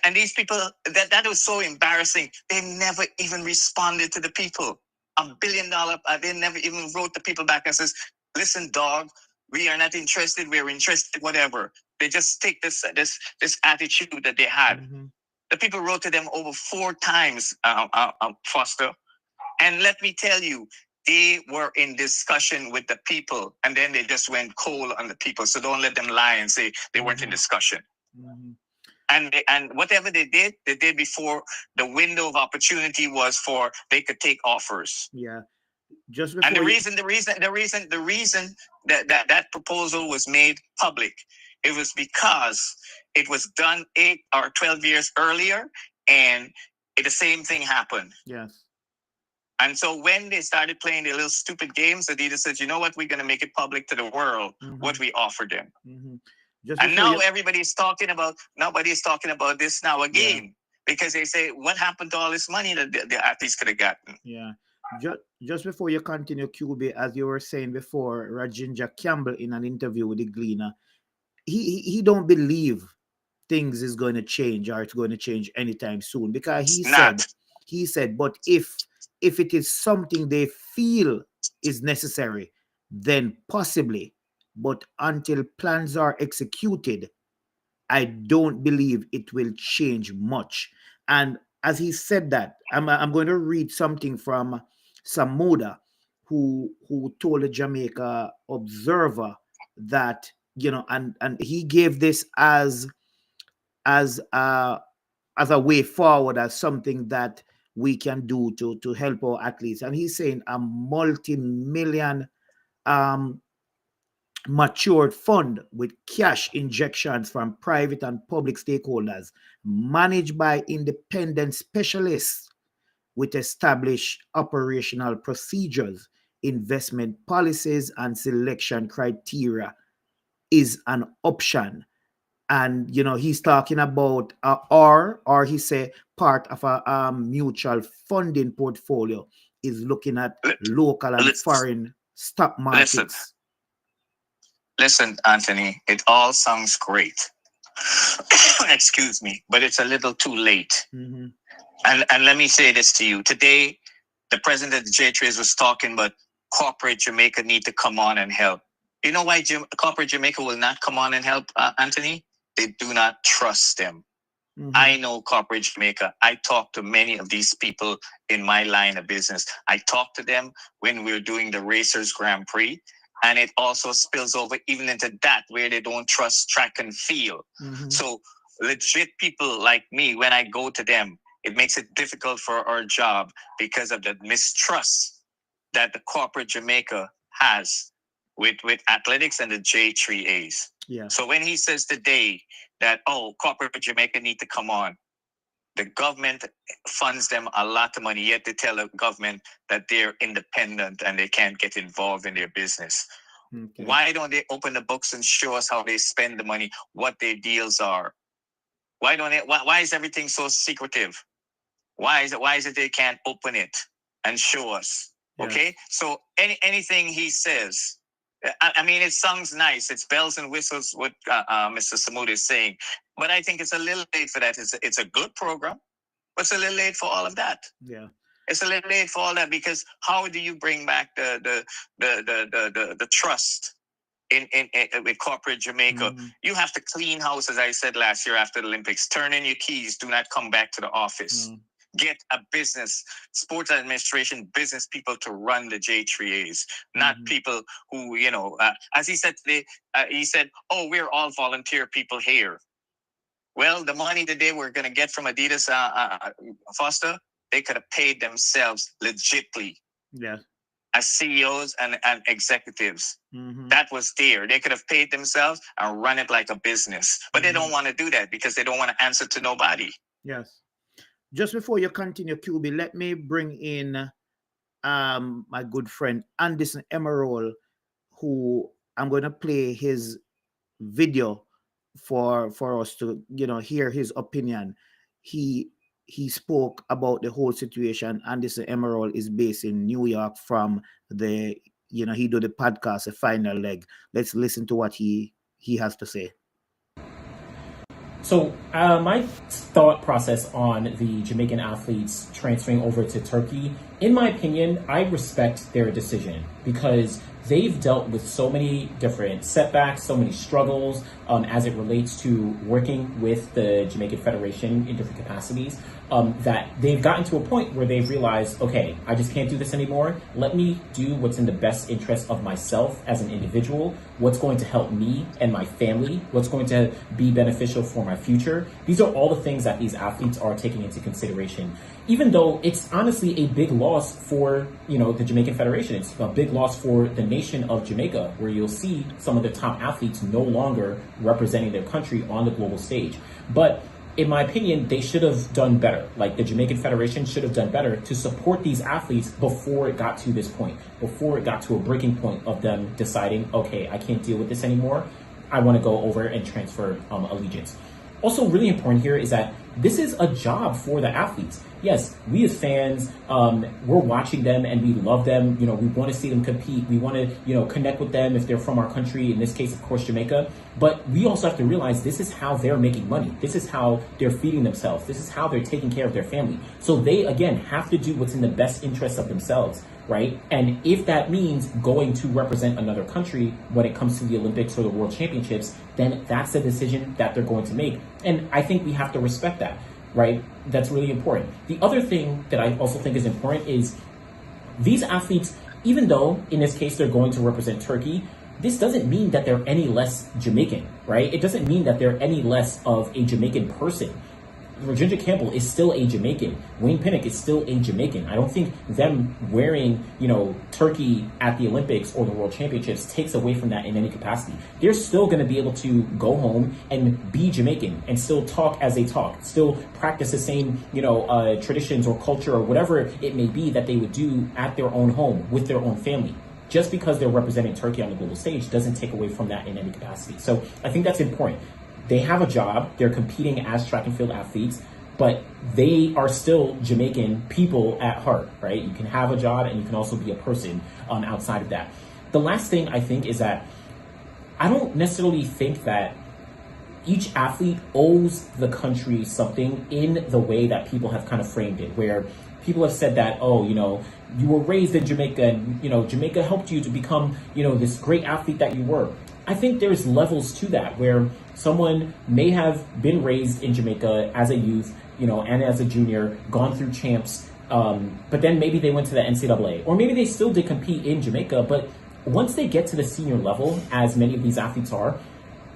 And these people, that was so embarrassing. They never even responded to the people. $1 billion, they never even wrote the people back and says, listen, dog, we are not interested. We're interested, whatever. They just take this attitude that they had. Mm-hmm. The people wrote to them over 4 times, Foster. And let me tell you, they were in discussion with the people, and then they just went cold on the people. So don't let them lie and say they weren't in discussion. Mm-hmm. And whatever they did before the window of opportunity was for they could take offers. Yeah. Just before and the reason that proposal was made public, it was because it was done 8 or 12 years earlier, and the same thing happened. Yes. And so when they started playing their little stupid games, Adidas said, you know what, we're going to make it public to the world, what we offered them. Mm-hmm. And now nobody's talking about this now again, because they say, what happened to all this money that the athletes could have gotten? Yeah. Just before you continue, QB, as you were saying before, Rajendra Campbell in an interview with the Gleaner, he don't believe things is going to change or it's going to change anytime soon, because he said, but if it is something they feel is necessary, then possibly, but until plans are executed, I don't believe it will change much. And as he said that, I'm going to read something from Sam Muda, who told the Jamaica Observer that, and he gave this as a way forward, as something that we can do to help our athletes. And he's saying a multi-million matured fund with cash injections from private and public stakeholders, managed by independent specialists with established operational procedures, investment policies, and selection criteria is an option. And he's talking about or he say part of a mutual funding portfolio is looking at local and foreign stock markets. Listen, Anthony, it all sounds great. Excuse me, but it's a little too late. Mm-hmm. And let me say this to you. Today, the president of the J-Trades was talking about corporate Jamaica need to come on and help. You know why corporate Jamaica will not come on and help, Anthony? They do not trust them. Mm-hmm. I know corporate Jamaica. I talk to many of these people in my line of business. I talk to them when we're doing the Racers Grand Prix. And it also spills over even into that where they don't trust track and field. Mm-hmm. So legit people like me, when I go to them, it makes it difficult for our job because of the mistrust that the corporate Jamaica has with athletics and the J3As. Yeah. So when he says today that, corporate Jamaica need to come on, the government funds them a lot of money, yet they tell the government that they're independent and they can't get involved in their business. Okay. Why don't they open the books and show us how they spend the money, what their deals are? Why is everything so secretive? Why is it they can't open it and show us? Yes. Okay, so anything he says, I mean, it sounds nice. It's bells and whistles what Mr. Samud is saying, but I think it's a little late for that. It's a good program, but it's a little late for all of that. Yeah, it's a little late for all that because how do you bring back the trust in with corporate Jamaica? Mm-hmm. You have to clean house, as I said last year after the Olympics. Turn in your keys. Do not come back to the office. Mm-hmm. Get a business, sports administration, business people to run the J3As, not people who, as he said today, he said, we're all volunteer people here. Well, the money that they were going to get from Adidas, Foster, they could have paid themselves legitly. Yeah. As CEOs and executives. Mm-hmm. That was there. They could have paid themselves and run it like a business. But they don't want to do that because they don't want to answer to nobody. Yes. Just before you continue, QB, let me bring in my good friend Anderson Emerald, who I'm going to play his video for us to hear his opinion. He spoke about the whole situation. Anderson Emerald is based in New York from the he do the podcast, the final leg. Let's listen to what he has to say. So my thought process on the Jamaican athletes transferring over to Turkey, in my opinion, I respect their decision because they've dealt with so many different setbacks, so many struggles as it relates to working with the Jamaican Federation in different capacities, that they've gotten to a point where they've realized, okay, I just can't do this anymore. Let me do what's in the best interest of myself as an individual, what's going to help me and my family, what's going to be beneficial for my future. These are all the things that these athletes are taking into consideration. Even though it's honestly a big loss for, the Jamaican Federation. It's a big loss for the nation of Jamaica, where you'll see some of the top athletes no longer representing their country on the global stage. But in my opinion, they should have done better. Like the Jamaican Federation should have done better to support these athletes before it got to this point, before it got to a breaking point of them deciding, okay, I can't deal with this anymore. I want to go over and transfer allegiance. Also really important here is that this is a job for the athletes. Yes, we as fans, we're watching them and we love them. We want to see them compete. We want to, connect with them if they're from our country, in this case, of course, Jamaica. But we also have to realize this is how they're making money. This is how they're feeding themselves. This is how they're taking care of their family. So they, again, have to do what's in the best interest of themselves, right? And if that means going to represent another country when it comes to the Olympics or the World Championships, then that's the decision that they're going to make. And I think we have to respect that, right? That's really important. The other thing that I also think is important is these athletes, even though in this case they're going to represent Turkey, this doesn't mean that they're any less Jamaican, right? It doesn't mean that they're any less of a Jamaican person. Virginia Campbell is still a Jamaican. Wayne Pinnock is still a Jamaican. I don't think them wearing, Turkey at the Olympics or the World Championships takes away from that in any capacity. They're still going to be able to go home and be Jamaican and still talk as they talk, still practice the same, traditions or culture or whatever it may be that they would do at their own home with their own family. Just because they're representing Turkey on the global stage doesn't take away from that in any capacity. So I think that's important. they have a job, they're competing as track and field athletes, but they are still Jamaican people at heart, right? You can have a job and you can also be a person outside of that. The last thing I think is that I don't necessarily think that each athlete owes the country something in the way that people have kind of framed it, where people have said that, oh, you were raised in Jamaica and, Jamaica helped you to become, this great athlete that you were. I think there's levels to that where someone may have been raised in Jamaica as a youth, and as a junior, gone through champs, but then maybe they went to the NCAA, or maybe they still did compete in Jamaica, but once they get to the senior level, as many of these athletes are,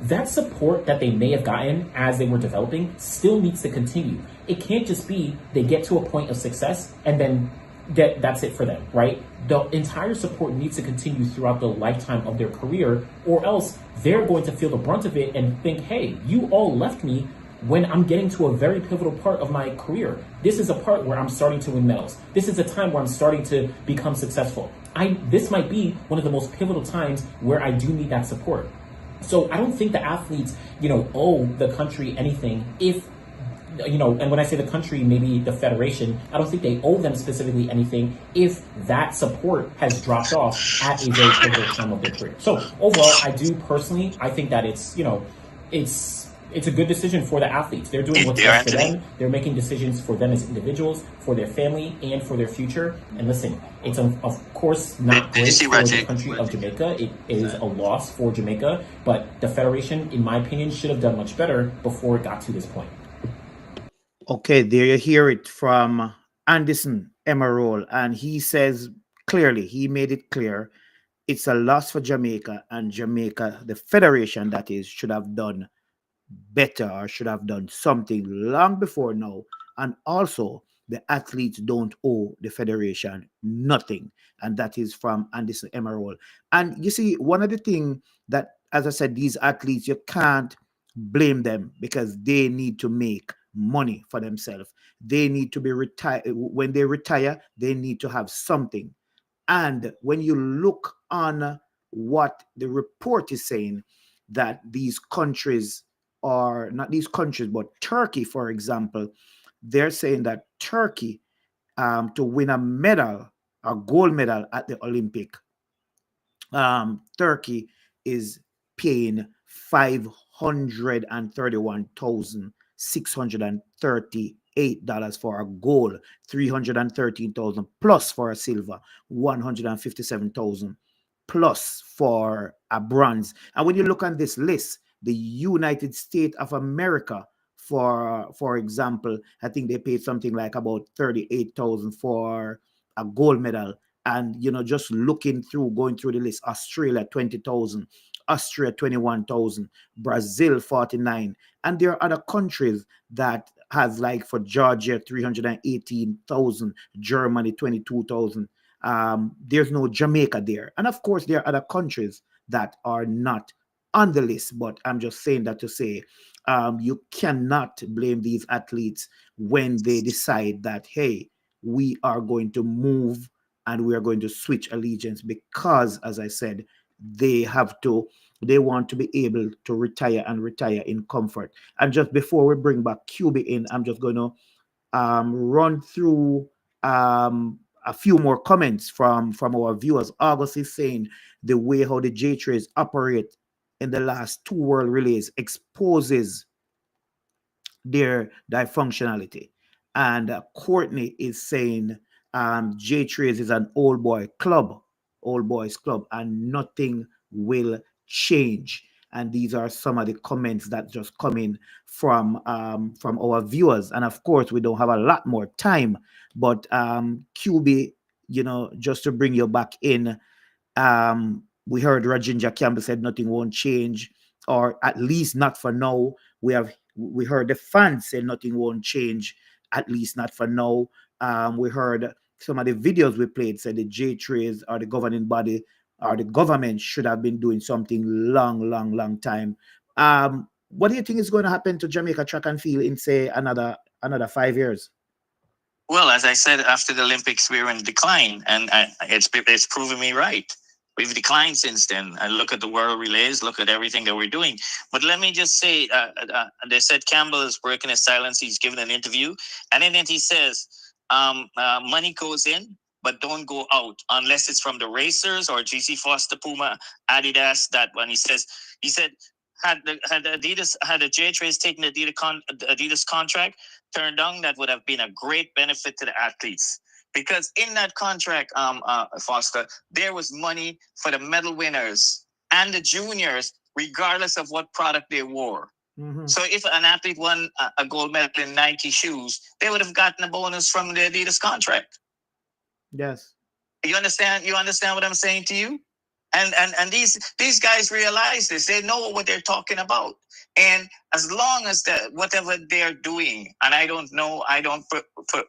that support that they may have gotten as they were developing still needs to continue. It can't just be they get to a point of success and then that's it for them, right? The entire support needs to continue throughout the lifetime of their career, or else they're going to feel the brunt of it and think, hey, you all left me when I'm getting to a very pivotal part of my career. This is a part where I'm starting to win medals. This is a time where I'm starting to become successful. This might be one of the most pivotal times where I do need that support. So I don't think the athletes, owe the country anything if, and when I say the country, maybe the federation, I don't think they owe them specifically anything if that support has dropped off at a very pivotal time of their career. So overall, I think that it's a good decision for the athletes. They're doing what's best for them. They're making decisions for them as individuals, for their family, and for their future. And listen, it's of course not great for the country of Jamaica. It is a loss for Jamaica, but the federation, in my opinion, should have done much better before it got to this point. Okay, there you hear it from Anderson Emerald, and he says clearly, he made it clear, it's a loss for Jamaica, and Jamaica, the federation that is, should have done better or should have done something long before now. And also, the athletes don't owe the federation nothing. And that is from Anderson Emerald. And you see, one of the things that, as I said, these athletes, you can't blame them because they need to make money for themselves. They need to be retired. When they retire, they need to have something. And when you look on what the report is saying, that these countries, or not these countries, but Turkey, for example, they're saying that Turkey, to win a medal, a gold medal at the Olympic, Turkey is paying $531,638 for a gold, 313,000 plus for a silver, 157,000 plus for a bronze. And when you look on this list, the United States of America, for example, I think they paid something like about 38,000 for a gold medal. And just looking through, going through the list, Australia 20,000, Austria 21,000, Brazil 49, and there are other countries that has, like for Georgia 318,000, Germany 22,000. There's no Jamaica there, and of course there are other countries that are not on the list. But I'm just saying that to say, you cannot blame these athletes when they decide that, hey, we are going to move and we are going to switch allegiance, because, as I said, they want to be able to retire and retire in comfort. And just before we bring back QB in, I'm just going to run through a few more comments from our viewers. August is saying the way how the J-Trays operate in the last two world relays exposes their dysfunctionality. And Courtney is saying J-Trays is an old boys club, and nothing will change. And these are some of the comments that just come in from our viewers. And of course, we don't have a lot more time, but QB, just to bring you back in, we heard Rajinja Campbell said nothing won't change, or at least not for now. We heard the fans say nothing won't change, at least not for now. We heard some of the videos we played said the J-Trays or the governing body or the government should have been doing something long time. What do you think is going to happen to Jamaica track and field in, say, another 5 years? Well, as I said, after the Olympics, we're in decline, and it's proven me right. We've declined since then. And look at the world relays, look at everything that we're doing. But let me just say, they said Campbell is breaking his silence. He's given an interview. And then he says, money goes in, but don't go out unless it's from the racers or GC Foster, Puma, Adidas, that one. He said, had Adidas, had the J Trace taken the Adidas contract turned down, that would have been a great benefit to the athletes. Because in that contract, Foster, there was money for the medal winners and the juniors, regardless of what product they wore. Mm-hmm. So if an athlete won a gold medal in Nike shoes, they would have gotten a bonus from the Adidas contract. Yes. You understand? You understand what I'm saying to you? And these guys realize this. They know what they're talking about. And as long as whatever they're doing, and I don't know, I don't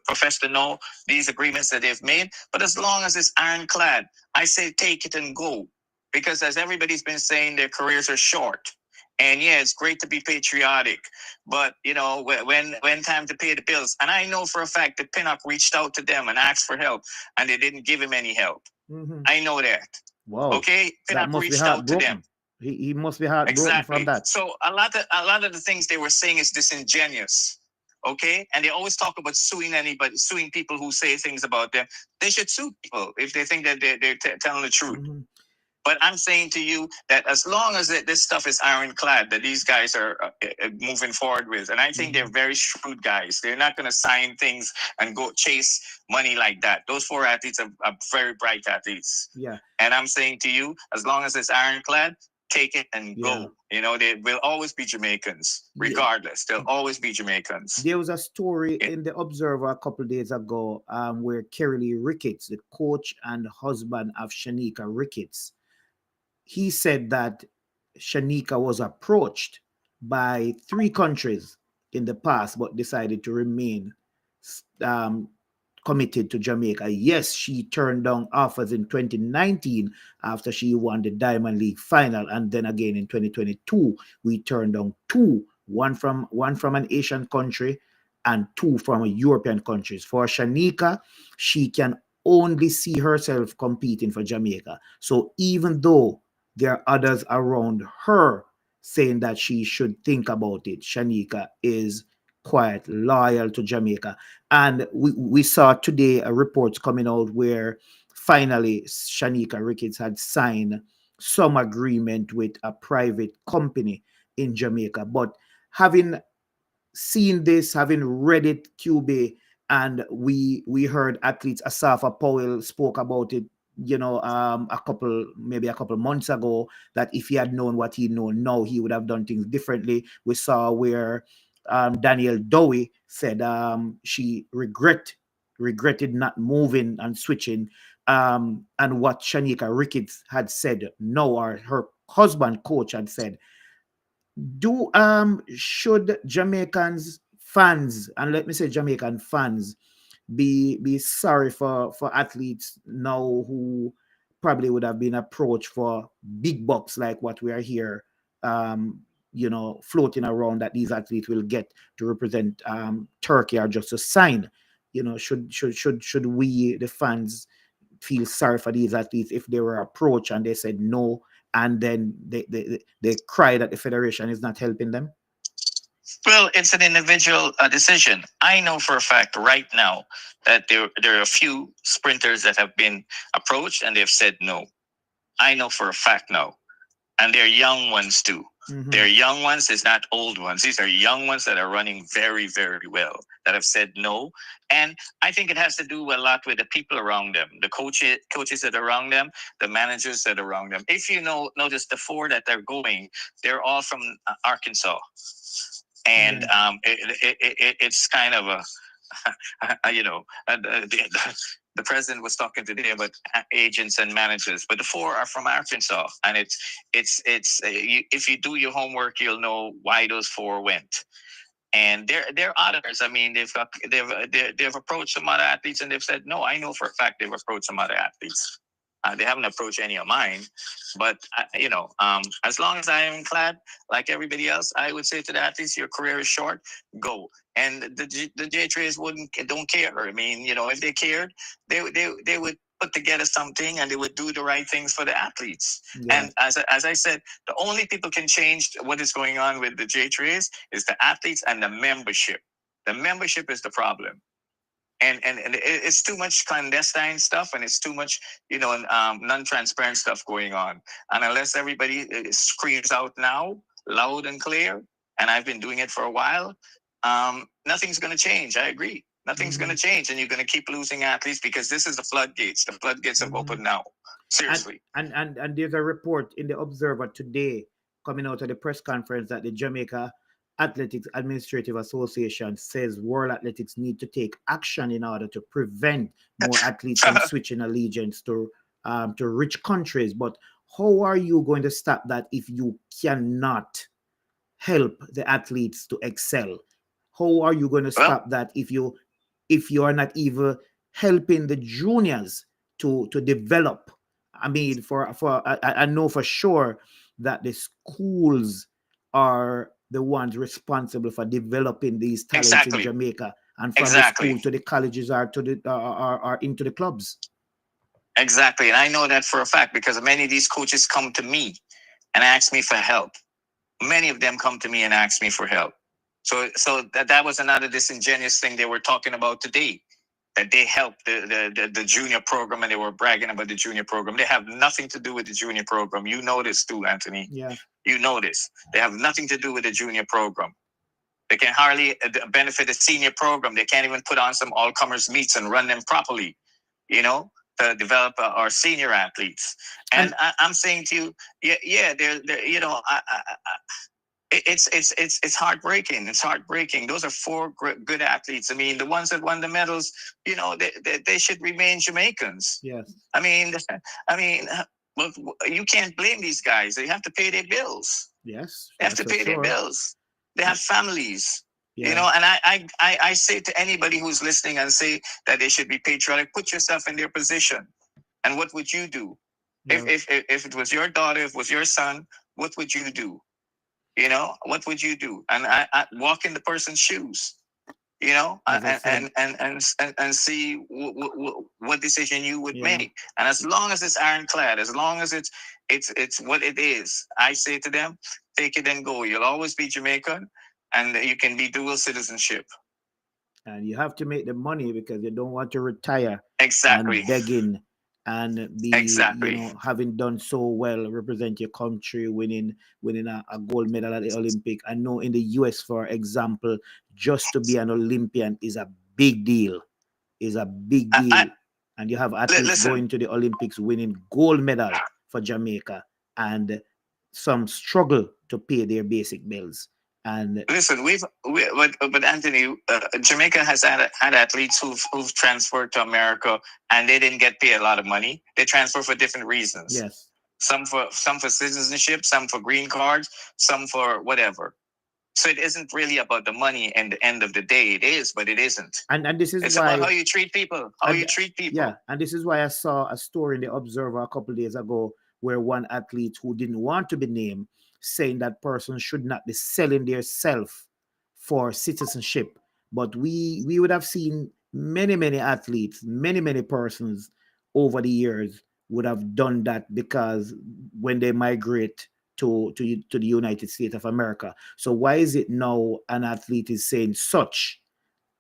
profess to know these agreements that they've made, but as long as it's ironclad, I say take it and go. Because as everybody's been saying, their careers are short. And yeah, it's great to be patriotic, but you know, when time to pay the bills. And I know for a fact that Pinnock reached out to them and asked for help, and they didn't give him any help. Mm-hmm. I know that. Wow. Okay, Pinnock reached out to them. He must be heartbroken Exactly. from that. So a lot of the things they were saying is disingenuous. Okay, and they always talk about suing anybody, suing people who say things about them. They should sue people if they think that they're telling the truth. Mm-hmm. But I'm saying to you that as long as this stuff is ironclad, that these guys are moving forward with, and I think they're very shrewd guys. They're not going to sign things and go chase money like that. Those four athletes are very bright athletes. Yeah. And I'm saying to you, as long as it's ironclad, take it and go. You know, they will always be Jamaicans, regardless. They'll always be Jamaicans. There was a story in the Observer a couple of days ago where Kerry Lee Ricketts, the coach and husband of Shanika Ricketts, he said that Shanika was approached by 3 countries in the past, but decided to remain committed to Jamaica. Yes, she turned down offers in 2019 after she won the Diamond League final, and then again in 2022 we turned down 2, one from an Asian country and 2 from a European countries. For Shanika, she can only see herself competing for Jamaica. So even though there are others around her saying that she should think about it, Shanika is quite loyal to Jamaica. And we saw today a report coming out where finally Shanika Ricketts had signed some agreement with a private company in Jamaica. But having seen this, having read it, QB, and we heard athletes, Asafa Powell spoke about it, you know, a couple months ago, that if he had known what he known now, he would have done things differently. We saw where Danielle Dowie said she regretted not moving and switching, and what Shanika Ricketts had said no, or her husband coach had said, should Jamaicans fans, and let me say Jamaican fans, be sorry for athletes now who probably would have been approached for big bucks like what we are here floating around that these athletes will get to represent Turkey, or just a sign? Should we, the fans, feel sorry for these athletes if they were approached and they said no, and then they cry that the federation is not helping them? Well, it's an individual decision. I know for a fact right now that there are a few sprinters that have been approached and they've said no. I know for a fact now. And they're young ones too. Mm-hmm. They're young ones, it's not old ones. These are young ones that are running very, very well, that have said no. And I think it has to do a lot with the people around them, the coaches that are around them, the managers that are around them. If you notice the 4 that they're going, they're all from Arkansas. And it's kind of a, the president was talking today about agents and managers, but the 4 are from Arkansas, and it's if you do your homework, you'll know why those 4 went. And there are others. I mean, they've approached some other athletes and they've said no. I know for a fact they've approached some other athletes. They haven't approached any of mine, but as long as I am glad, like everybody else, I would say to the athletes, your career is short, go. And the J Trays don't care. I mean, if they cared, they would put together something and they would do the right things for the athletes. Yeah. And as I said, the only people can change what is going on with the J3s is the athletes and the membership. The membership is the problem. And it's too much clandestine stuff, and it's too much, non-transparent stuff going on. And unless everybody screams out now, loud and clear, and I've been doing it for a while, nothing's going to change. I agree. Nothing's going to change, and you're going to keep losing athletes because this is the floodgates. The floodgates have opened now. Seriously. And there's a report in the Observer today coming out of the press conference that the Jamaica Athletics Administrative Association says World Athletics need to take action in order to prevent more athletes from switching allegiance to rich countries. But how are you going to stop that if you cannot help the athletes to excel? How are you going to stop that if you are not even helping the juniors to develop? I mean, I know for sure that the schools are the ones responsible for developing these talents in Jamaica, and from the school to the colleges are into the clubs. Exactly, and I know that for a fact because many of these coaches come to me and ask me for help. Many of them come to me and ask me for help. So that was another disingenuous thing they were talking about today. That they helped the junior program, and they were bragging about the junior program. They have nothing to do with the junior program. You know this too, Anthony. Yeah. You know this. They have nothing to do with the junior program. They can hardly benefit the senior program. They can't even put on some all-comers meets and run them properly, to develop our senior athletes. And I'm saying to you, they're it's heartbreaking. It's heartbreaking. Those are four good athletes. I mean, the ones that won the medals, they should remain Jamaicans. Yes. I mean, well, you can't blame these guys. They have to pay their bills. Yes. They have to pay their bills. They have families. Yeah. And I say to anybody who's listening and say that they should be patriotic, put yourself in their position. And what would you do? Yeah. If it was your daughter, if it was your son, what would you do? What would you do? And I walk in the person's shoes, and see what decision you would make. And as long as it's ironclad, as long as it's what it is, I say to them, take it and go. You'll always be Jamaican, and you can be dual citizenship. And you have to make the money because you don't want to retire. Exactly. And begging and be having done so well, represent your country, winning a gold medal at the Olympic. I know in the US, for example, just to be an Olympian is a big deal. And you have athletes going to the Olympics winning gold medal for Jamaica, and some struggle to pay their basic bills. And listen, but Anthony, Jamaica has had athletes who've transferred to America, and they didn't get paid a lot of money. They transfer for different reasons. Yes. Some for citizenship, some for green cards, some for whatever. So it isn't really about the money. And the end of the day, it is, but it isn't. And this is it's why about how you treat people. Yeah, and this is why I saw a story in the Observer a couple of days ago where one athlete who didn't want to be named saying that person should not be selling their self for citizenship. But we would have seen many athletes, many persons over the years would have done that because when they migrate to the United States of America. So why is it now an athlete is saying such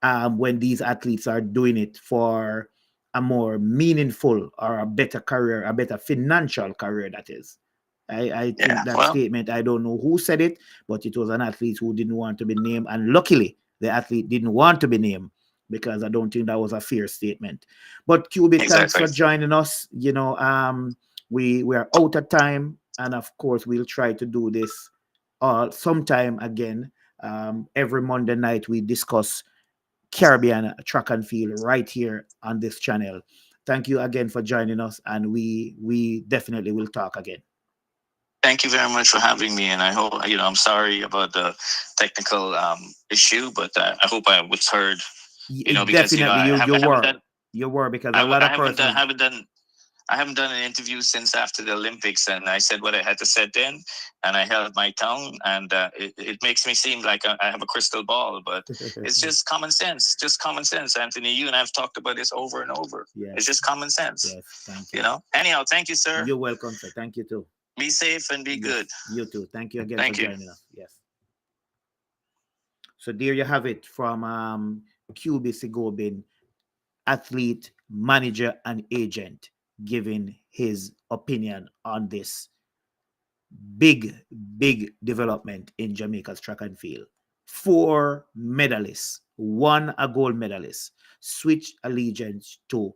when these athletes are doing it for a more meaningful or a better career, a better financial career, that is? I think statement, I don't know who said it, but it was an athlete who didn't want to be named. And luckily, the athlete didn't want to be named because I don't think that was a fair statement. But QB, thanks for joining us. We are out of time. And of course, we'll try to do this sometime again. Every Monday night, we discuss Caribbean track and field right here on this channel. Thank you again for joining us. And we definitely will talk again. Thank you very much for having me, and I hope I'm sorry about the technical issue, but I hope I was heard. Because you were because a lot of persons. I haven't done I haven't done an interview since after the Olympics, and I said what I had to say then, and I held my tongue, and it makes me seem like I have a crystal ball, but it's just common sense, Anthony. You and I've talked about this over and over. Yes. It's just common sense. Yes, thank you. You know. Anyhow, thank you, sir. You're welcome, sir. Thank you too. Be safe and be good. You too. Thank you again Thank for you. joining us. Yes. So there you have it from QB Sigobin, athlete, manager, and agent, giving his opinion on this big development in Jamaica's track and field. 4 medalists, 1 a gold medalist, switch allegiance to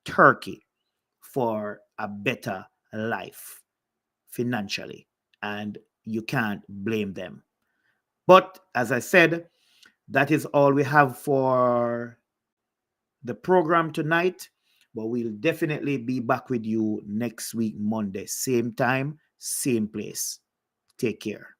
Turkey for a better life financially, and you can't blame them. But as I said, that is all we have for the program tonight. But we'll definitely be back with you next week, Monday, same time, same place. Take care.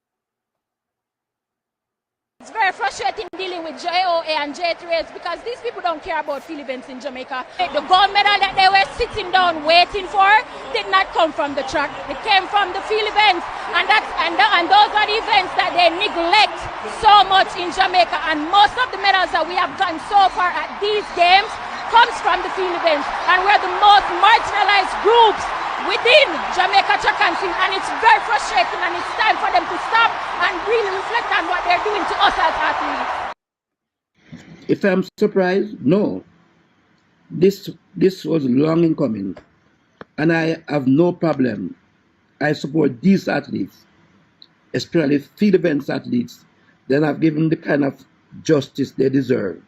It's very frustrating dealing with JOA and J3S because these people don't care about field events in Jamaica. The gold medal that they were sitting down waiting for did not come from the track. It came from the field events, and those are the events that they neglect so much in Jamaica. And most of the medals that we have gotten so far at these games comes from the field events, and we're the most marginalized groups within Jamaica track and field, and it's very frustrating, and it's time for them to stop and really reflect on what they're doing to us as athletes. If I'm surprised, no. This was long in coming, and I have no problem. I support these athletes, especially field events athletes. Then I've given the kind of justice they deserve.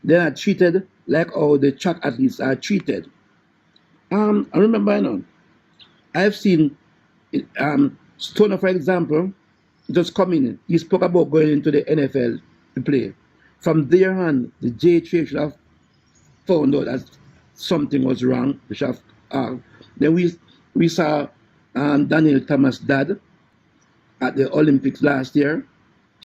They are treated like how the track athletes are treated. I remember, I've seen Stoner, for example, just coming in. He spoke about going into the NFL to play. From there on, the J3 should have found out that something was wrong. They should have, then we saw Daniel Thomas' dad at the Olympics last year.